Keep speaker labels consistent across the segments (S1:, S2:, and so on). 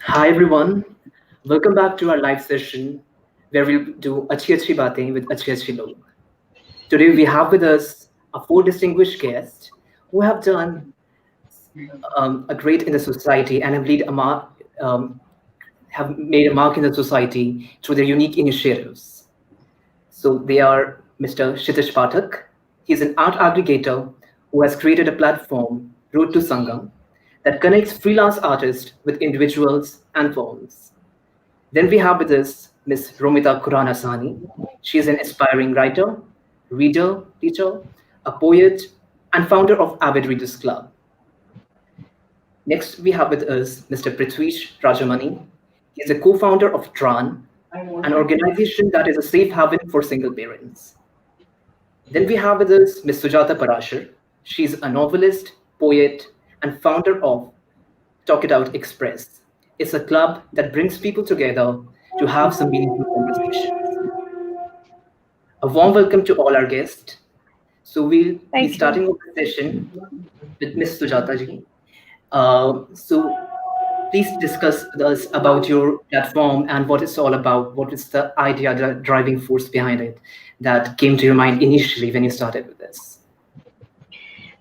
S1: Hi everyone, welcome back to our live session where we'll do Achhi Achhi Baatein with Achhe Achhe Log. Today we have with us our four distinguished guests who have done a great in the society and have made a mark in the society through their unique initiatives. So they are Mr. Kshitij Pathak. He's an art aggregator who has created a platform, Road to Sangam, that connects freelance artists with individuals and firms. Then we have with us Ms. Romita Khurana Sahni. She is an aspiring writer, reader, teacher, a poet, and founder of Avid Readers Club. Next, we have with us Mr. Prithvish Rajamani. He is a co-founder of TRAN, an organization that is a safe haven for single parents. Then we have with us Ms. SUJATA Parashar. She's a novelist, poet, and founder of Talk It Out Express. It's a club that brings people together to have some meaningful conversations. A warm welcome to all our guests. So we'll be starting off the session with Ms. Sujata ji. So please discuss with us about your platform and what it's all about. What is the idea, the driving force behind it that came to your mind initially when you started with this?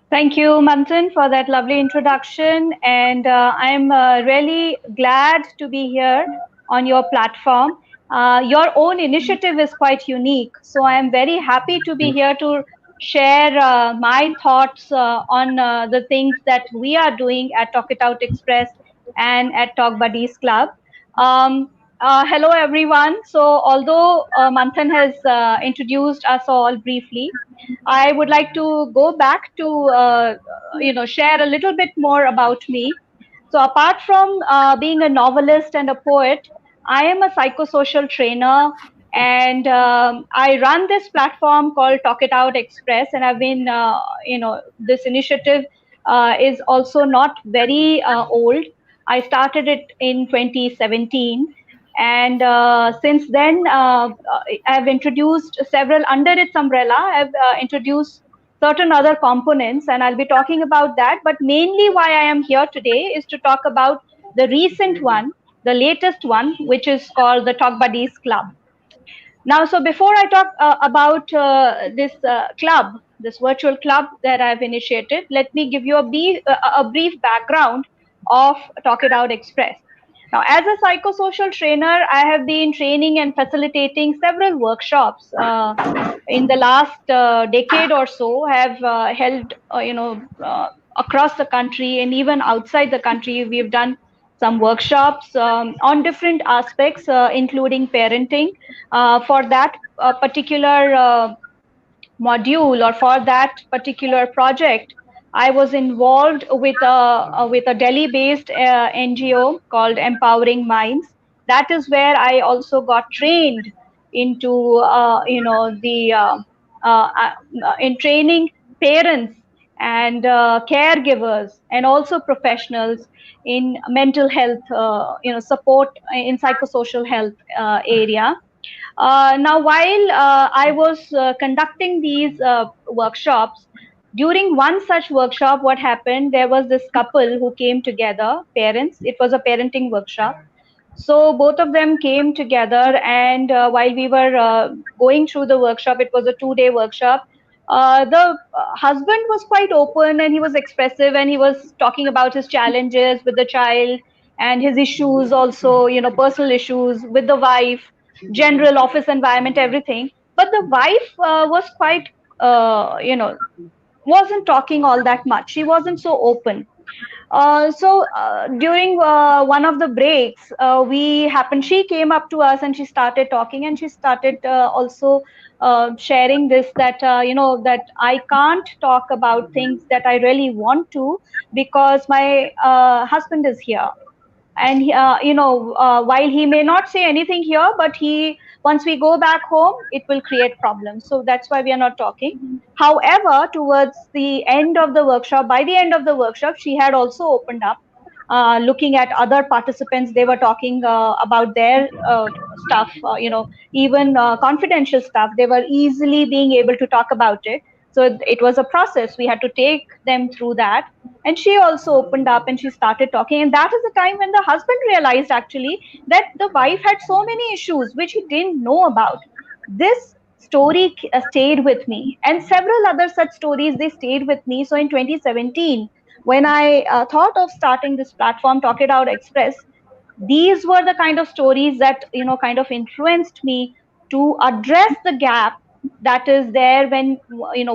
S2: Thank you, Manthan, for that lovely introduction. And I'm really glad to be here on your platform. Your own initiative is quite unique. So I am very happy to be here to share my thoughts on the things that we are doing at Talk It Out Express and at Talk Buddies Club. Hello, everyone. So although Manthan has introduced us all briefly, I would like to go back to, share a little bit more about me. So apart from being a novelist and a poet, I am a psychosocial trainer, and I run this platform called Talk It Out Express. And I've been, this initiative is also not very old. I started it in 2017. And since then, I've introduced several under its umbrella. I've introduced certain other components, and I'll be talking about that. But mainly, why I am here today is to talk about the recent one, the latest one, which is called the Talk Buddies Club. Now, so before I talk about this club, this virtual club that I've initiated, let me give you a brief background of Talk It Out Express. Now, as a psychosocial trainer, I have been training and facilitating several workshops in the last decade or so. Have held, across the country and even outside the country. We've done some workshops on different aspects, including parenting. For that particular module or for that particular project, I was involved with a Delhi-based NGO called Empowering Minds. That is where I also got trained into, in training parents and caregivers and also professionals in mental health, support in psychosocial health area. Now, while I was conducting these workshops, during one such workshop, what happened, there was this couple who came together, parents. It was a parenting workshop. So both of them came together, and while we were going through the workshop, it was a 2-day workshop. The husband was quite open and he was expressive, and he was talking about his challenges with the child and his issues also, personal issues with the wife, general office environment, everything. But the wife was quite, wasn't talking all that much. She wasn't so open. So during one of the breaks, she came up to us and she started talking, and she started also sharing this, that, that I can't talk about things that I really want to because my husband is here. And while he may not say anything here, but once we go back home, it will create problems. So that's why we are not talking. However, towards the end of the workshop, by the end of the workshop, she had also opened up, looking at other participants. They were talking about their stuff, even confidential stuff. They were easily being able to talk about it. So it was a process. We had to take them through that. And she also opened up and she started talking. And that is the time when the husband realized actually that the wife had so many issues which he didn't know about. This story stayed with me, and several other such stories, they stayed with me. So in 2017, when I thought of starting this platform, Talk It Out Express, these were the kind of stories that kind of influenced me to address the gap that is there when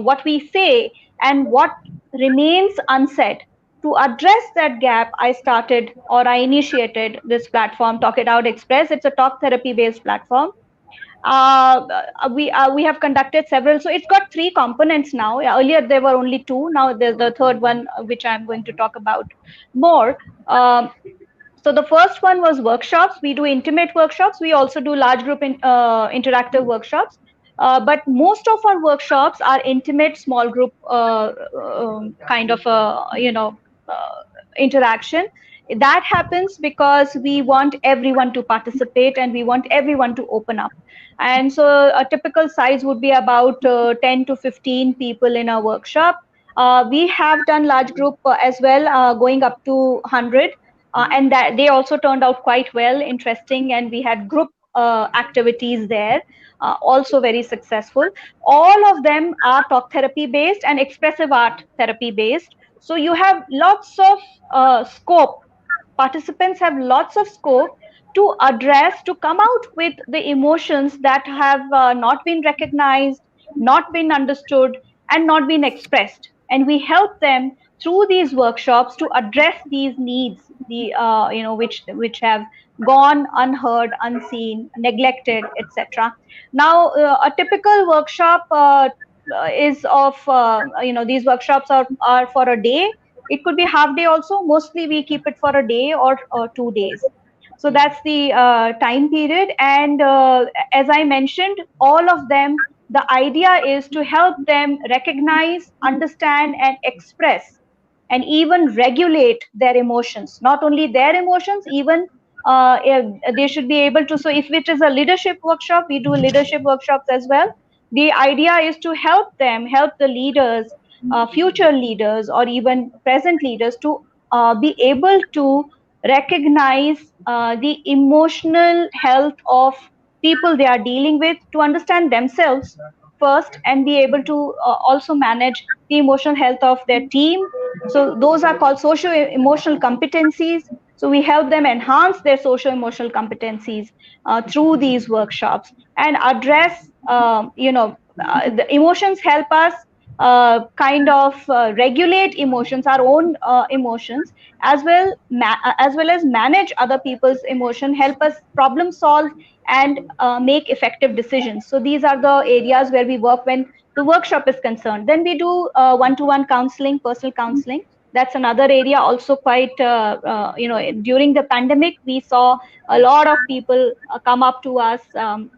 S2: what we say and what remains unsaid. To address that gap, I started, or I initiated, this platform, Talk It Out Express. It's a talk therapy based platform. We have conducted several, so it's got three components now. Earlier there were only two, now there's the third one, which I'm going to talk about more. So the first one was workshops. We do intimate workshops. We also do large group interactive workshops. But most of our workshops are intimate, small group kind of interaction. That happens because we want everyone to participate and we want everyone to open up. And so a typical size would be about 10 to 15 people in a workshop. We have done large group as well, going up to 100. And that they also turned out quite well, interesting, and we had group activities there, also very successful. All of them are talk therapy based and expressive art therapy based. So you have lots of scope. Participants have lots of scope to address, to come out with the emotions that have not been recognized, not been understood, and not been expressed. And we help them through these workshops to address these needs, the which have gone unheard, unseen, neglected, etc. Now, a typical workshop is of these workshops are for a day. It could be half day also. Mostly we keep it for a day or 2 days. So that's the time period. And as I mentioned, all of them, the idea is to help them recognize, understand, and express, and even regulate their emotions. Not only their emotions, even they should be able to. So if it is a leadership workshop, we do leadership workshops as well. The idea is to help them, help the leaders, future leaders, or even present leaders, to be able to recognize the emotional health of people they are dealing with, to understand themselves first, and be able to also manage the emotional health of their team. So those are called social emotional competencies. So we help them enhance their social emotional competencies through these workshops, and address the emotions help us kind of regulate emotions, our own emotions, as well as manage other people's emotion, help us problem solve, and make effective decisions. So these are the areas where we work when the workshop is concerned. Then we do one-to-one counseling, personal counseling. That's another area also quite, during the pandemic, we saw a lot of people come up to us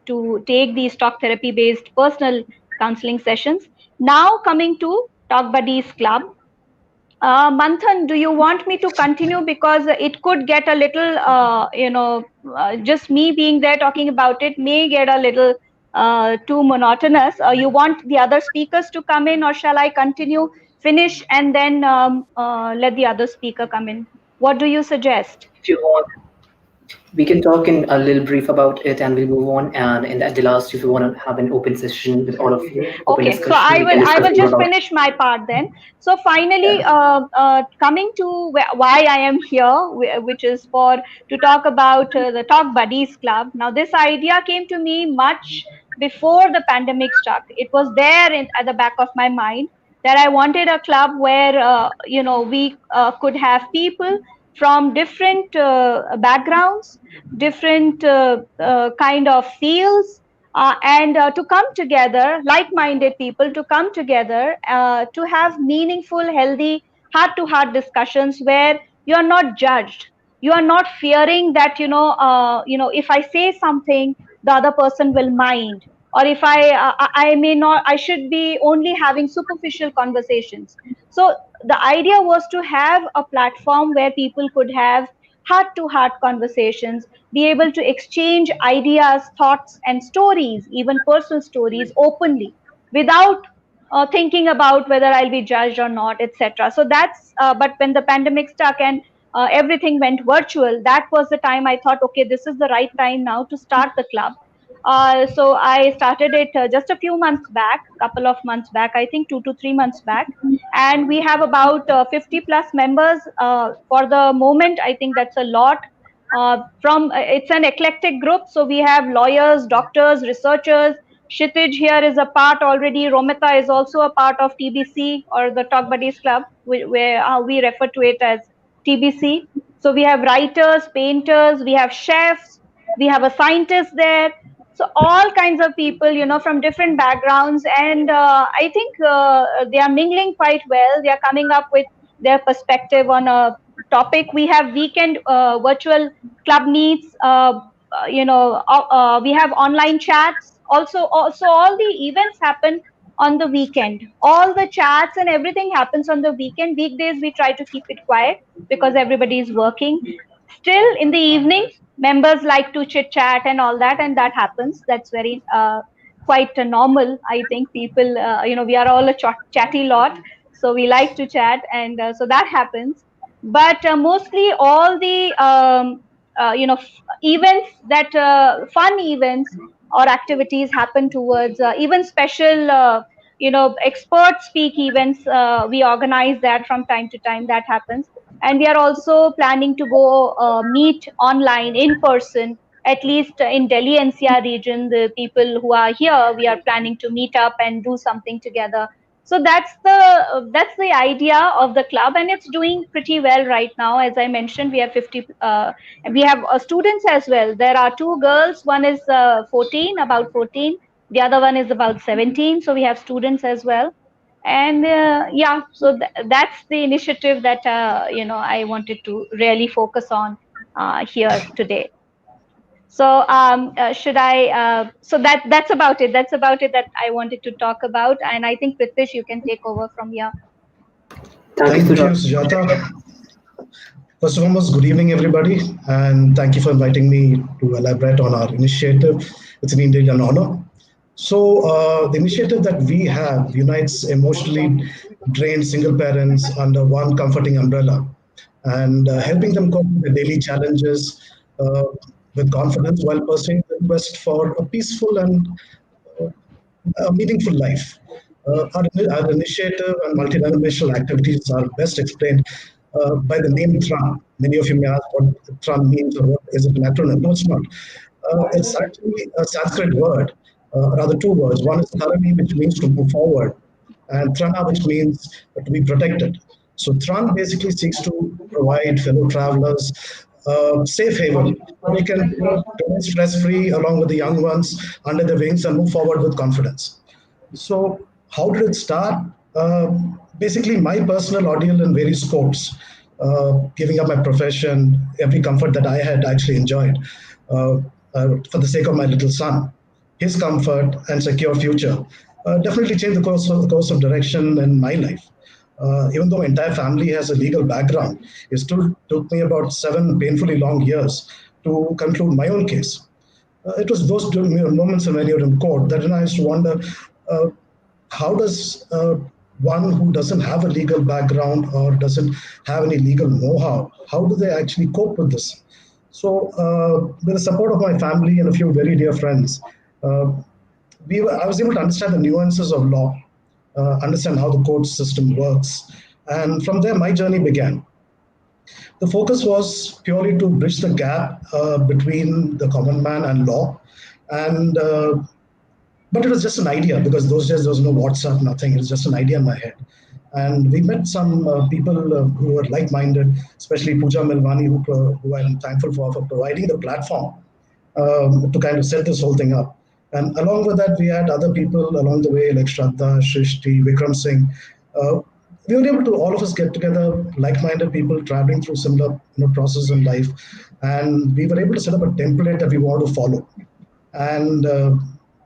S2: to take these talk therapy based personal counseling sessions. Now coming to Talk Buddies Club. Manthan, do you want me to continue? Because it could get a little, just me being there talking about it may get a little too monotonous. You want the other speakers to come in, or shall I continue, finish, and then let the other speaker come in? What do you suggest?
S1: If you want, we can talk in a little brief about it and we'll move on. And in at the last, if you want to have an open session with all of you, open
S2: Okay, so
S1: discussion, we can
S2: I
S1: discuss
S2: will
S1: more
S2: just
S1: about it.
S2: finish my part then. So finally,
S1: Yeah.
S2: coming to why I am here, which is for to talk about the Talk Buddies Club. Now, this idea came to me much before the pandemic struck. It was there at the back of my mind that I wanted a club where we could have people from different backgrounds, different kind of fields, and to come together, like-minded people to come together to have meaningful, healthy, heart-to-heart discussions where you are not judged. You are not fearing that if I say something, the other person will mind, or if I may not, I should be only having superficial conversations. So the idea was to have a platform where people could have heart-to-heart conversations, be able to exchange ideas, thoughts, and stories, even personal stories, openly, without thinking about whether I'll be judged or not, etc. So that's, but when the pandemic stuck and everything went virtual, that was the time I thought, okay, this is the right time now to start the club. So I started it just a few months back, couple of months back, I think 2 to 3 months back. And we have about 50 plus members for the moment. I think that's a lot. It's an eclectic group. So we have lawyers, doctors, researchers. Kshitij here is a part already. Romita is also a part of TBC, or the Talk Buddies Club, where we refer to it as TBC. So we have writers, painters, we have chefs, we have a scientist there. So all kinds of people, from different backgrounds, and I think they are mingling quite well. They are coming up with their perspective on a topic. We have weekend virtual club meets. We have online chats. Also, all the events happen on the weekend. All the chats and everything happens on the weekend. Weekdays we try to keep it quiet because everybody is working. Still, in the evenings, members like to chit chat and all that, and that happens. That's very quite normal. I think people, we are all a chatty lot, so we like to chat, and so that happens. But mostly all the events, that fun events or activities happen towards even special expert speak events. We organize that from time to time. That happens. And we are also planning to go meet online in person, at least in Delhi NCR region. The people who are here, we are planning to meet up and do something together. So that's the idea of the club, and it's doing pretty well right now. As I mentioned, we have 50. We have students as well. There are two girls. One is 14, about 14. The other one is about 17. So we have students as well. And yeah, so that's the initiative that I wanted to really focus on here today. So should I? So that's about it. That's about it that I wanted to talk about. And I think Prithvish, you can take over from here.
S3: Thank you, Sujata. First and foremost, good evening, everybody, and thank you for inviting me to elaborate on our initiative. It's indeed an honor. So, the initiative that we have unites emotionally drained single parents under one comforting umbrella, and helping them cope with the daily challenges uh, with confidence while pursuing the quest for a peaceful and a meaningful life. Our initiative and multidimensional activities are best explained by the name TRAN. Many of you may ask what TRAN means or what is it an acronym. No, it's not. It's actually a Sanskrit word, rather two words. One is Tharani, which means to move forward, and Trana, which means to be protected. So TRAN basically seeks to provide fellow travelers safe haven. We can remain stress-free along with the young ones under the wings and move forward with confidence. So how did it start? Basically, my personal ordeal in various sports, giving up my profession, every comfort that I had actually enjoyed for the sake of my little son, his comfort and secure future, definitely changed the course of direction in my life. Even though my entire family has a legal background, it still took me about 7 painfully long years to conclude my own case. It was those moments when you're in court that I used to wonder, uh, how does one who doesn't have a legal background or doesn't have any legal know-how, how do they actually cope with this? So, with the support of my family and a few very dear friends, uh, I was able to understand the nuances of law, understand how the court system works, and from there my journey began. The focus was purely to bridge the gap between the common man and law, and but it was just an idea because those days there was no WhatsApp, nothing. It was just an idea in my head. And we met some people who were like-minded, especially Pooja Milwani, who I'm thankful for providing the platform to kind of set this whole thing up. And along with that, we had other people along the way, like Shraddha, Shrishti, Vikram Singh. Uh, we were able to all of us get together, like-minded people traveling through similar process in life, and we were able to set up a template that we want to follow. And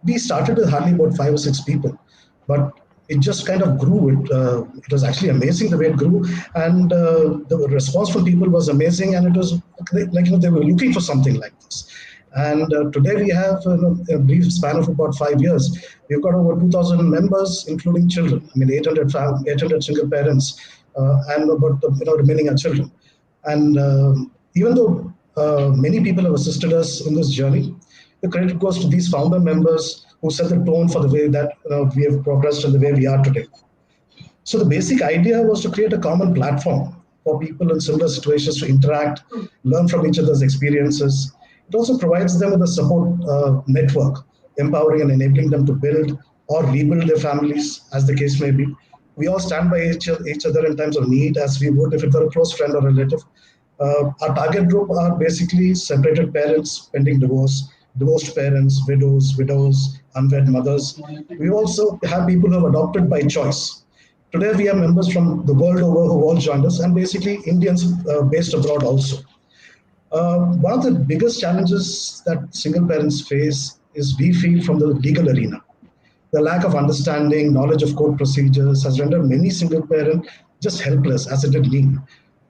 S3: we started with hardly about 5 or 6 people, but it just kind of grew. It was actually amazing the way it grew, and the response from people was amazing. And it was like they were looking for something like this. And today we have, a brief span of about 5 years, we've got over 2,000 members, including children. I mean, 800 single parents, and about remaining are children. And even though many people have assisted us in this journey, the credit goes to these founder members who set the tone for the way that we have progressed and the way we are today. So the basic idea was to create a common platform for people in similar situations to interact, learn from each other's experiences. It also provides them with a support network, empowering and enabling them to build or rebuild their families, as the case may be. We all stand by each other in times of need, as we would if it were a close friend or relative. Our target group are basically separated parents pending divorce, divorced parents, widows, unwed mothers. We also have people who have adopted by choice. Today, we have members from the world over who all joined us, and basically Indians based abroad also. One of the biggest challenges that single parents face is we feel from the legal arena. The lack of understanding, knowledge of court procedures has rendered many single parents just helpless, as it did me.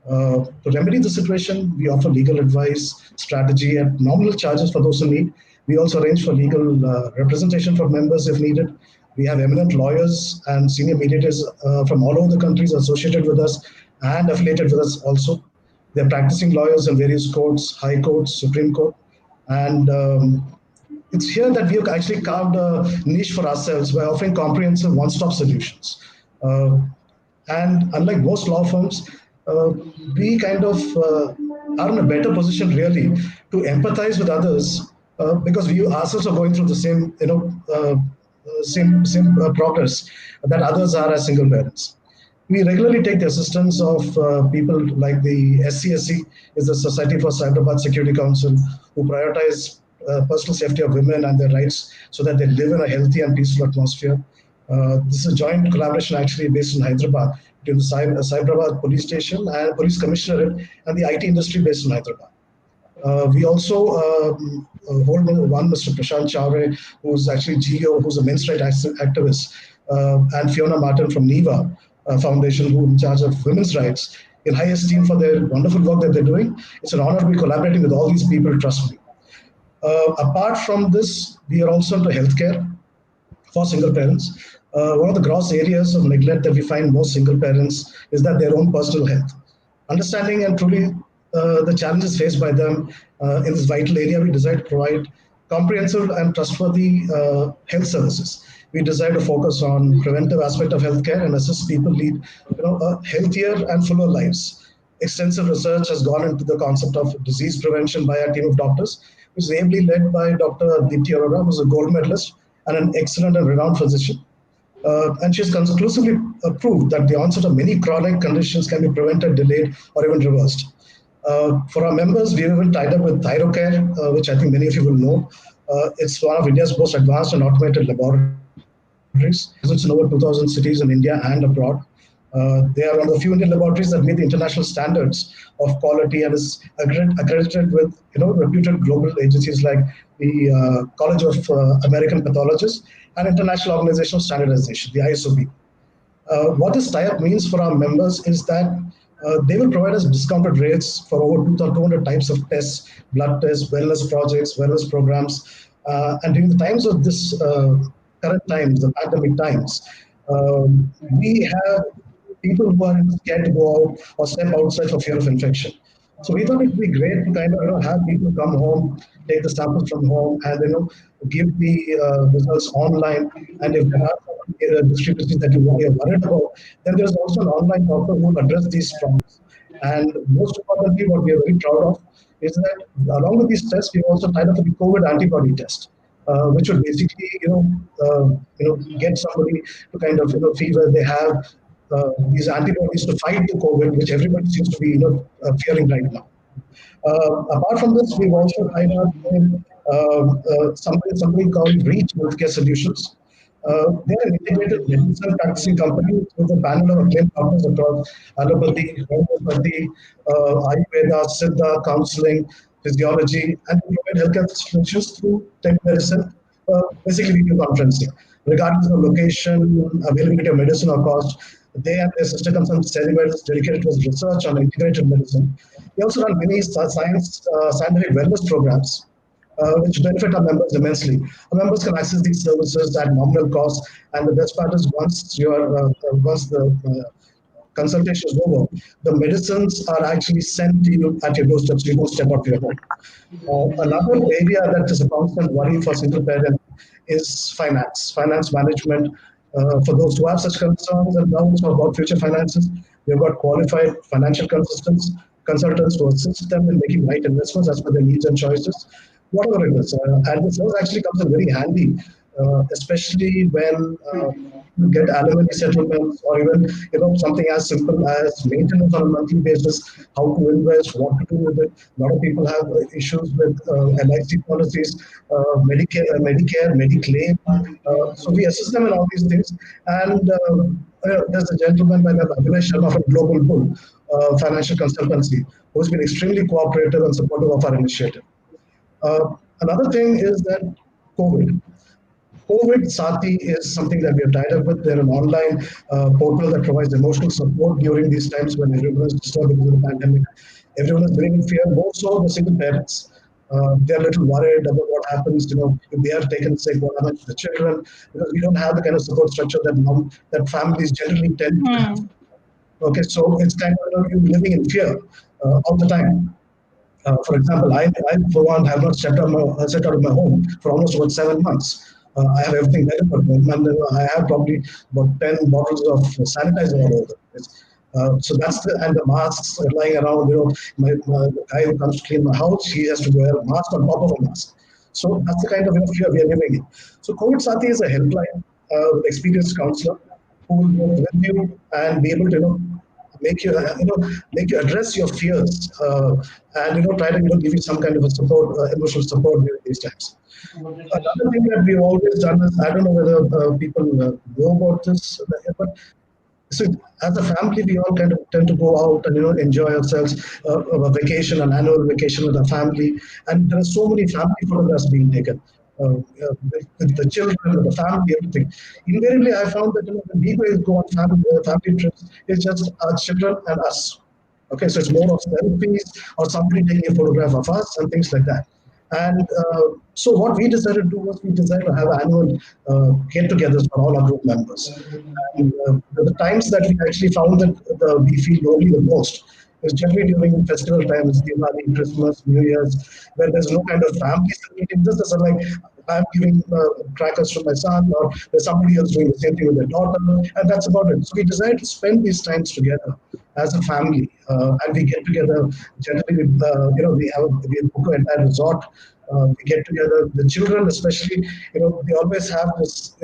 S3: To remedy the situation, we offer legal advice, strategy at nominal charges for those who need. We also arrange for legal representation for members if needed. We have eminent lawyers and senior mediators from all over the countries associated with us and affiliated with us also. They're practicing lawyers in various courts, high courts, Supreme Court. And it's here that we have actually carved a niche for ourselves by offering comprehensive one-stop solutions. And unlike most law firms, we kind of are in a better position really to empathize with others because we ourselves are going through the same, same progress that others are as single parents. We regularly take the assistance of people like the SCSC, is the Society for Cyberabad Security Council, who prioritize personal safety of women and their rights so that they live in a healthy and peaceful atmosphere. This is a joint collaboration actually based in Hyderabad between the Cyberabad Police Station and Police Commissionerate and the IT industry based in Hyderabad. We also hold one Mr. Prashant Chowre, who's actually GEO, who's a men's rights activist, and Fiona Martin from NEVA Foundation, who is in charge of women's rights, in high esteem for their wonderful work that they're doing. It's an honor to be collaborating with all these people, trust me. Apart from this, we are also into healthcare for single parents. One of the gross areas of neglect that we find most single parents is that their own personal health. Understanding and truly the challenges faced by them in this vital area, we desire to provide comprehensive and trustworthy health services. We desire to focus on preventive aspect of healthcare and assist people lead, healthier and fuller lives. Extensive research has gone into the concept of disease prevention by our team of doctors, which is ably led by Dr. Deepti Arora, who is a gold medalist and an excellent and renowned physician. And she has conclusively proved that the onset of many chronic conditions can be prevented, delayed, or even reversed. For our members, we have even tied up with ThyroCare, which I think many of you will know. It's one of India's most advanced and automated laboratories. It's in over 2,000 cities in India and abroad. They are one of the few Indian laboratories that meet the international standards of quality and is accredited with reputed global agencies like the College of American Pathologists and International Organization of Standardization, the ISOP. What this tie-up means for our members is that they will provide us discounted rates for over 200 types of tests, blood tests, wellness projects, wellness programs. And during the times of this current times, the pandemic times, we have people who are scared to go out or step outside for fear of infection. So we thought it would be great to kind of have people come home, take the samples from home, and give the results online. And if there are discrepancies that you are worried about, then there's also an online doctor who will address these problems. And most importantly, what we are very proud of is that along with these tests, we've also tied up with the COVID antibody test, which would basically, get somebody to kind of feel that they have these antibodies to fight the COVID, which everybody seems to be fearing right now. Apart from this, we've also tied up with something called Reach Healthcare Solutions. They're an integrated medicine practicing company with a panel of acclaimed doctors across allopathy, homeopathy, Ayurveda, Siddha, counseling, physiology, and provide healthcare solutions through telemedicine, basically video conferencing. Regardless of location, availability of medicine or cost, they and their sister concern Cerebrals dedicated to research on integrated medicine. They also run many scientific wellness programs which benefit our members immensely. Our members can access these services at nominal cost, and the best part is once the consultation is over, the medicines are actually sent to you at your doorstep, so you don't step out of your home. Another area that is a constant worry for single parents is finance management. For those who have such concerns and doubts about future finances, we've got qualified financial consultants to assist them in making right investments as per their needs and choices, whatever it is. And this actually comes in very handy, especially when you get alimony settlements, or even something as simple as maintenance on a monthly basis, how to invest, what to do with it. A lot of people have issues with LIC policies, Medicare, Mediclaim. So we assist them in all these things. And there's a gentleman by the name of Abhilash Sharma from Global Bull Financial Consultancy, who's been extremely cooperative and supportive of our initiative. Another thing is that COVID. COVID Sati is something that we have tied up with. They're an online portal that provides emotional support during these times when everyone is disturbed because of the pandemic. Everyone is living in fear, more so the single parents. They're a little worried about what happens, if they are taken sick, what happens to the children, because we don't have the kind of support structure that families generally tend to have. Okay, so it's kind of you living in fear all the time. For example, I for one have not stepped out of my home for almost about 7 months. I have everything there, but I have probably about 10 bottles of sanitizer all over the place. So that's and the masks are lying around. The guy who comes to clean my house, he has to wear a mask on top of a mask. So that's the kind of fear we are living in. So COVID Sati is a helpline with experienced counselor who will work with you and be able to make you address your fears, and try to give you some kind of a support, emotional support during these times. Another thing that we've always done is, I don't know whether people know about this, but so as a family, we all kind of tend to go out and enjoy ourselves, a vacation, an annual vacation with our family, and there are so many family photographs being taken. With the children, with the family, everything. Invariably, I found that when we go on family trips, it's just our children and us. Okay, so it's more of selfies or somebody taking a photograph of us and things like that. And so what we decided to do was we decided to have annual get-togethers for all our group members. And the times that we actually found that we feel lonely the most is generally during festival times, Diwali, Christmas, New Year's, where there's no kind of family meeting. Just as like I'm giving crackers to my son, or there's somebody else doing the same thing with their daughter, and that's about it. So we decided to spend these times together as a family, and we get together. Generally, we book an entire resort. We get together. The children, especially, they always have this,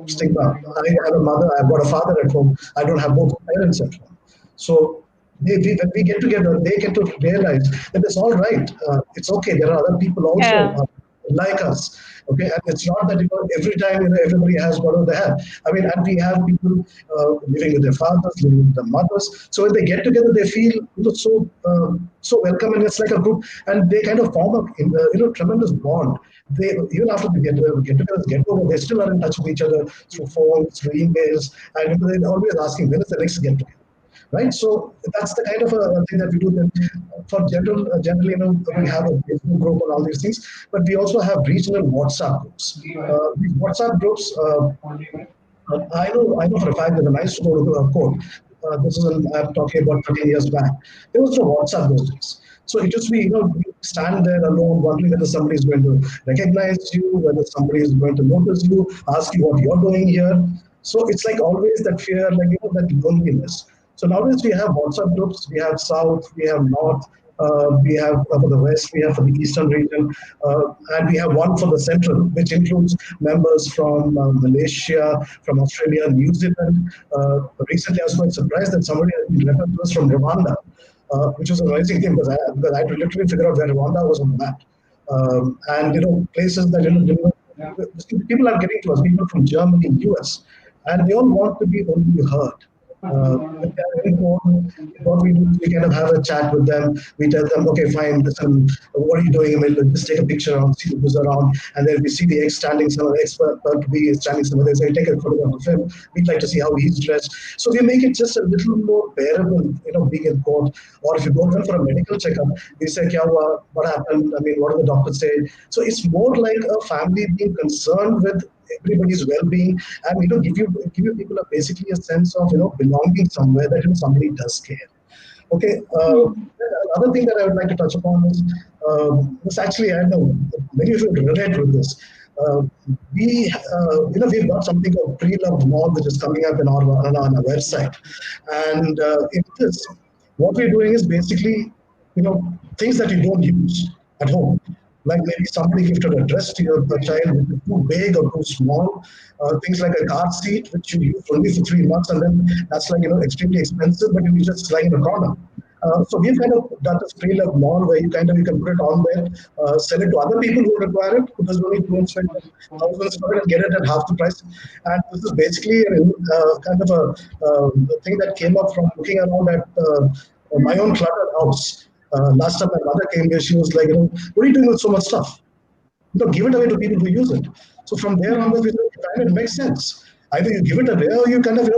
S3: stigma. I have a mother. I've got a father at home. I don't have both parents at home. So when we get together, they get to realize that it's all right. It's okay. There are other people also like us. Okay, and it's not that every time everybody has whatever they have. I mean, and we have people living with their fathers, living with their mothers. So when they get together, they feel so welcome, and it's like a group, and they kind of form a tremendous bond. They even after they get over, they still are in touch with each other through phones, through emails, and they're always asking when is the next get together. Right, so that's the kind of a thing that we do. Then for generally, we have a Facebook group and all these things, but we also have regional WhatsApp groups. These WhatsApp groups, I know for a fact that when I used to go to a court, I'm talking about 13 years back, there was no WhatsApp those days. So it just be, you stand there alone, wondering whether somebody is going to recognize you, whether somebody is going to notice you, ask you what you're doing here. So it's like always that fear, like that loneliness. So nowadays we have WhatsApp groups, we have South, we have North, we have for the West, we have for the Eastern region, and we have one for the Central, which includes members from Malaysia, from Australia, New Zealand. Recently, I was quite surprised that somebody had been referred to us from Rwanda, which was an amazing thing because I had to literally figure out where Rwanda was on the map. And places that people are getting to us, people from Germany, US, and they all want to be only heard. What we do is we kind of have a chat with them. We tell them, okay, fine, listen, what are you doing? I mean, just take a picture around, see who's around, and then we see the X standing somewhere, the expert B is standing somewhere. They say, take a photograph of him. We'd like to see how he's dressed. So we make it just a little more bearable, being in court. Or if you go in for a medical checkup, we say, Kya hua? What happened? I mean, what did the doctor say? So it's more like a family being concerned with everybody's well-being, and give you people basically a sense of belonging somewhere, that somebody does care. Okay. Another thing that I would like to touch upon is this. Actually, I know many of you relate with this. Uh, we've got something called pre-loved mall, which is coming up on our website, and in this, what we're doing is basically, things that you don't use at home. Like maybe somebody gifted a dress to your child, which is too big or too small. Things like a car seat, which you use only for 3 months, and then that's like extremely expensive, but you just lying in a corner. So we've kind of done this pre-love mall where you can put it on there, sell it to other people who require it, who doesn't need to spend thousands for it and get it at half the price. And this is basically kind of a thing that came up from looking around at my own cluttered house. Last time my mother came here, she was like, what are you doing with so much stuff? Give it away to people who use it. So from there onwards, it makes sense. Either you give it away or you kind of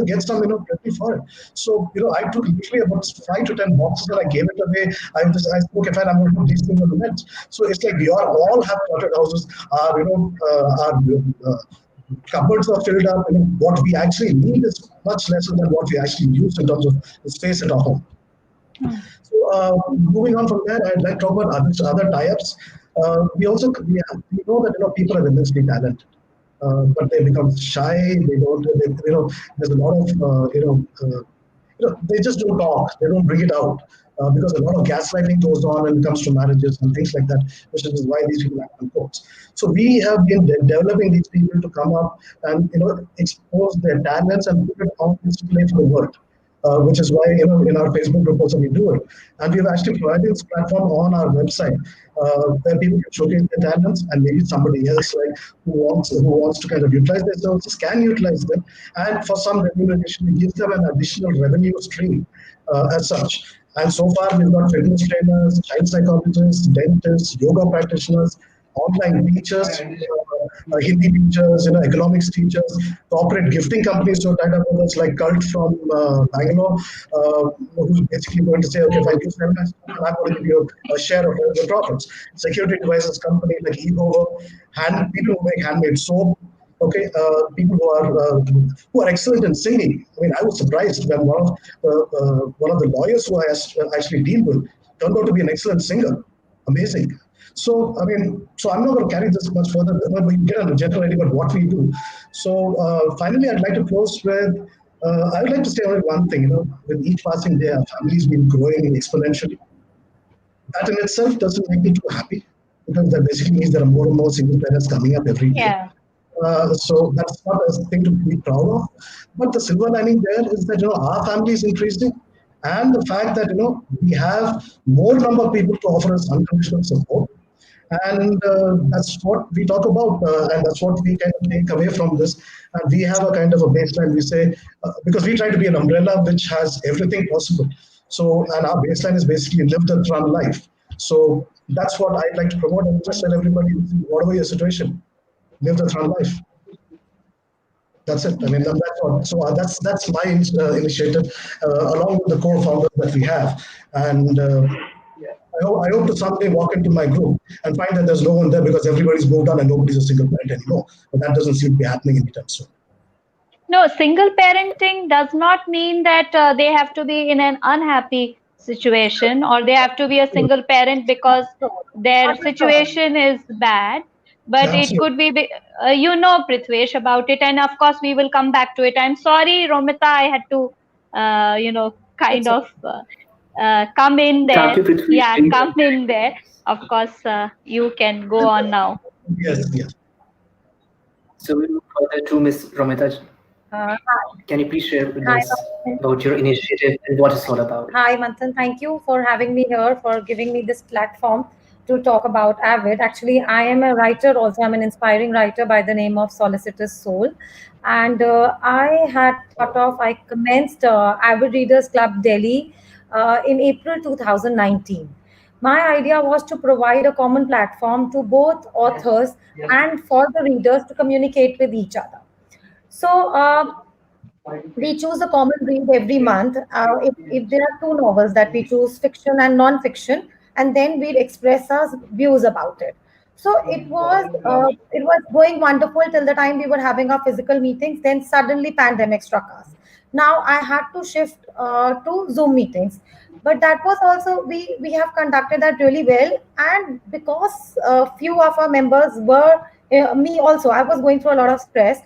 S3: get some plenty for it. So I took literally about 5 to 10 boxes and I gave it away. I spoke, if I'm going to put these things on the net. So it's like we all have cluttered houses. Our cupboards are filled up. What we actually need is much lesser than what we actually use in terms of the space at our home. So moving on from there, I'd like to talk about other tie-ups. We know that people are immensely talented, but they become shy. They don't. There's a lot of they just don't talk. They don't bring it out because a lot of gaslighting goes on when it comes to marriages and things like that, which is why these people act in courts. So we have been developing these people to come up and expose their talents and put it on display for the world. Which is why in our Facebook group also we do it, and we've actually provided this platform on our website where people can showcase their talents, and maybe somebody else who wants to kind of utilize their services can utilize them, and for some remuneration it gives them an additional revenue stream as such. And so far we've got fitness trainers, child psychologists, dentists, yoga practitioners, online teachers, Hindi teachers, economics teachers, corporate gifting companies. So tied up with us like Cult from Bangalore, who's basically going to say, okay, if I do $7, I'm going to give you a share of the profits. Security devices company like Egover, people who make handmade soap. Okay, people who are excellent in singing. I mean, I was surprised when one of the lawyers who I actually deal with turned out to be an excellent singer. Amazing. So, I'm not going to carry this much further, but you get a general idea about what we do. So, finally, I'd like to close with, I would like to say only one thing, with each passing day, our family's been growing exponentially. That in itself doesn't make me too happy, because that basically means there are more and more single parents coming up every day.
S2: Yeah.
S3: So that's not a thing to be proud of. But the silver lining there is that, our family is increasing, and the fact that, we have more number of people to offer us unconditional support. And that's what we talk about, and that's what we kind of take away from this. And we have a kind of a baseline. We say, because we try to be an umbrella which has everything possible. So, and our baseline is basically live the TRAN life. So that's what I'd like to promote, and just tell everybody, whatever your situation, live the TRAN life. That's it. That's what. So that's my initiative, along with the co-founders that we have. And I hope to someday walk into my group and find that there's no one there because everybody's moved on and nobody's a single parent anymore. But that doesn't seem to be happening anytime soon.
S2: No, single parenting does not mean that they have to be in an unhappy situation, or they have to be a single parent because their situation is bad. But it could be, Prithvish, about it. And of course, we will come back to it. I'm sorry, Romita, I had to, kind of come in there.
S1: Thank you, Prithvish.
S2: Yeah, come in there. Of course, you can go on now.
S3: Yes.
S1: So we move further to Ms. Romita. Can you please share with us about your initiative and what it's all about?
S4: Hi, Manthan. Thank you for having me here, for giving me this platform to talk about Avid. Actually, I am a writer also. I'm an inspiring writer by the name of Solicitor's Soul. And I commenced Avid Readers Club Delhi in April 2019. My idea was to provide a common platform to both authors and for the readers to communicate with each other. So, we choose a common read every month. If there are two novels that we choose, fiction and non-fiction, and then we'd express our views about it. So it was going wonderful till the time we were having our physical meetings. Then suddenly pandemic struck us. Now I had to shift to Zoom meetings, but that was also we have conducted that really well. And because few of our members were me also, I was going through a lot of stress.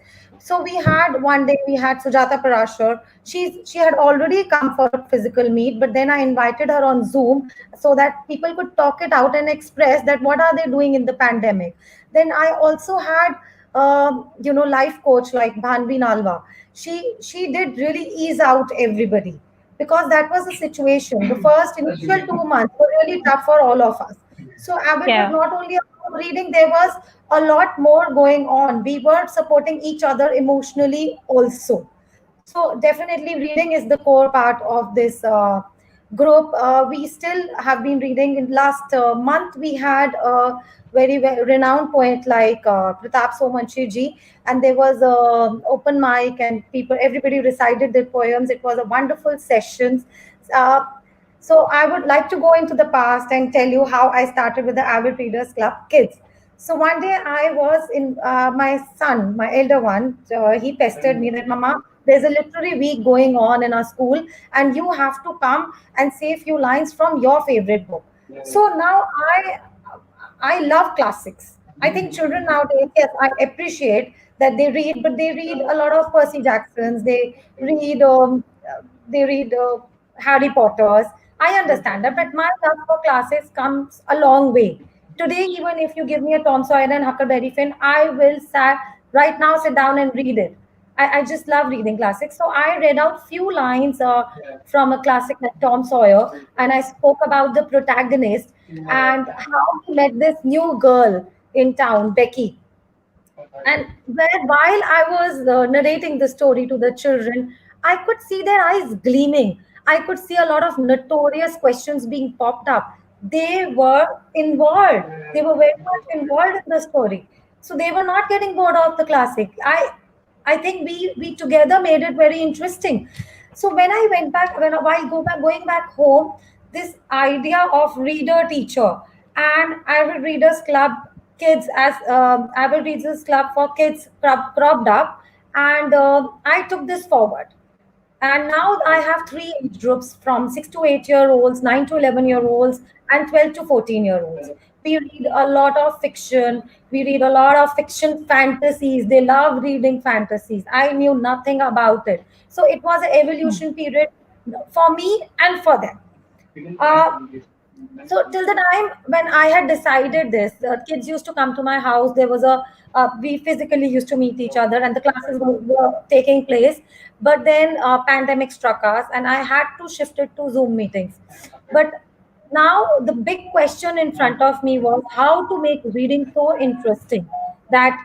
S4: So we had one day we had Sujata Parashar. She had already come for a physical meet, but then I invited her on Zoom so that people could talk it out and express that what are they doing in the pandemic. Then I also had life coach like Bhanvi Nalva. She did really ease out everybody because that was the situation. The first initial 2 months were really tough for all of us. So Abbott was
S2: Yeah.
S4: not only about reading, there was a lot more going on. We were supporting each other emotionally also. So definitely reading is the core part of this group. We still have been reading. In last month, we had a very renowned poet like Pratap Somanshi ji, and there was a open mic, and everybody recited their poems. It was a wonderful session. Uh, so I would like to go into the past and tell you how I started with the Avid Readers Club Kids. So one day I was in my son, my elder one, he pestered me that, Mama, there's a literary week going on in our school, and you have to come and say a few lines from your favorite book. So now I love classics. I think children nowadays, yes, I appreciate that they read, but they read a lot of Percy Jacksons. They read Harry Potters. I understand that, but my love for classics comes a long way. Today, even if you give me a Tom Sawyer and Huckleberry Finn, I will right now sit down and read it. I just love reading classics. So I read out few lines from a classic like Tom Sawyer, and I spoke about the protagonist and how he met this new girl in town, Becky. And while I was narrating the story to the children, I could see their eyes gleaming. I could see a lot of notorious questions being popped up. They were involved. They were very much involved in the story. So they were not getting bored of the classic. I think we together made it very interesting. So when I went back, while going back home, this idea of reader teacher and Avid Readers Club Kids as Avid Readers Club for Kids cropped up, and I took this forward. And now I have three age groups from 6 to 8 year olds, 9 to 11 year olds, and 12 to 14 year olds. We read a lot of fiction. We read a lot of fiction fantasies. They love reading fantasies. I knew nothing about it. So it was an evolution period for me and for them. Uh, so till the time when I had decided this, kids used to come to my house. There was we physically used to meet each other, and the classes were taking place. But then pandemic struck us, and I had to shift it to Zoom meetings. But now the big question in front of me was how to make reading so interesting that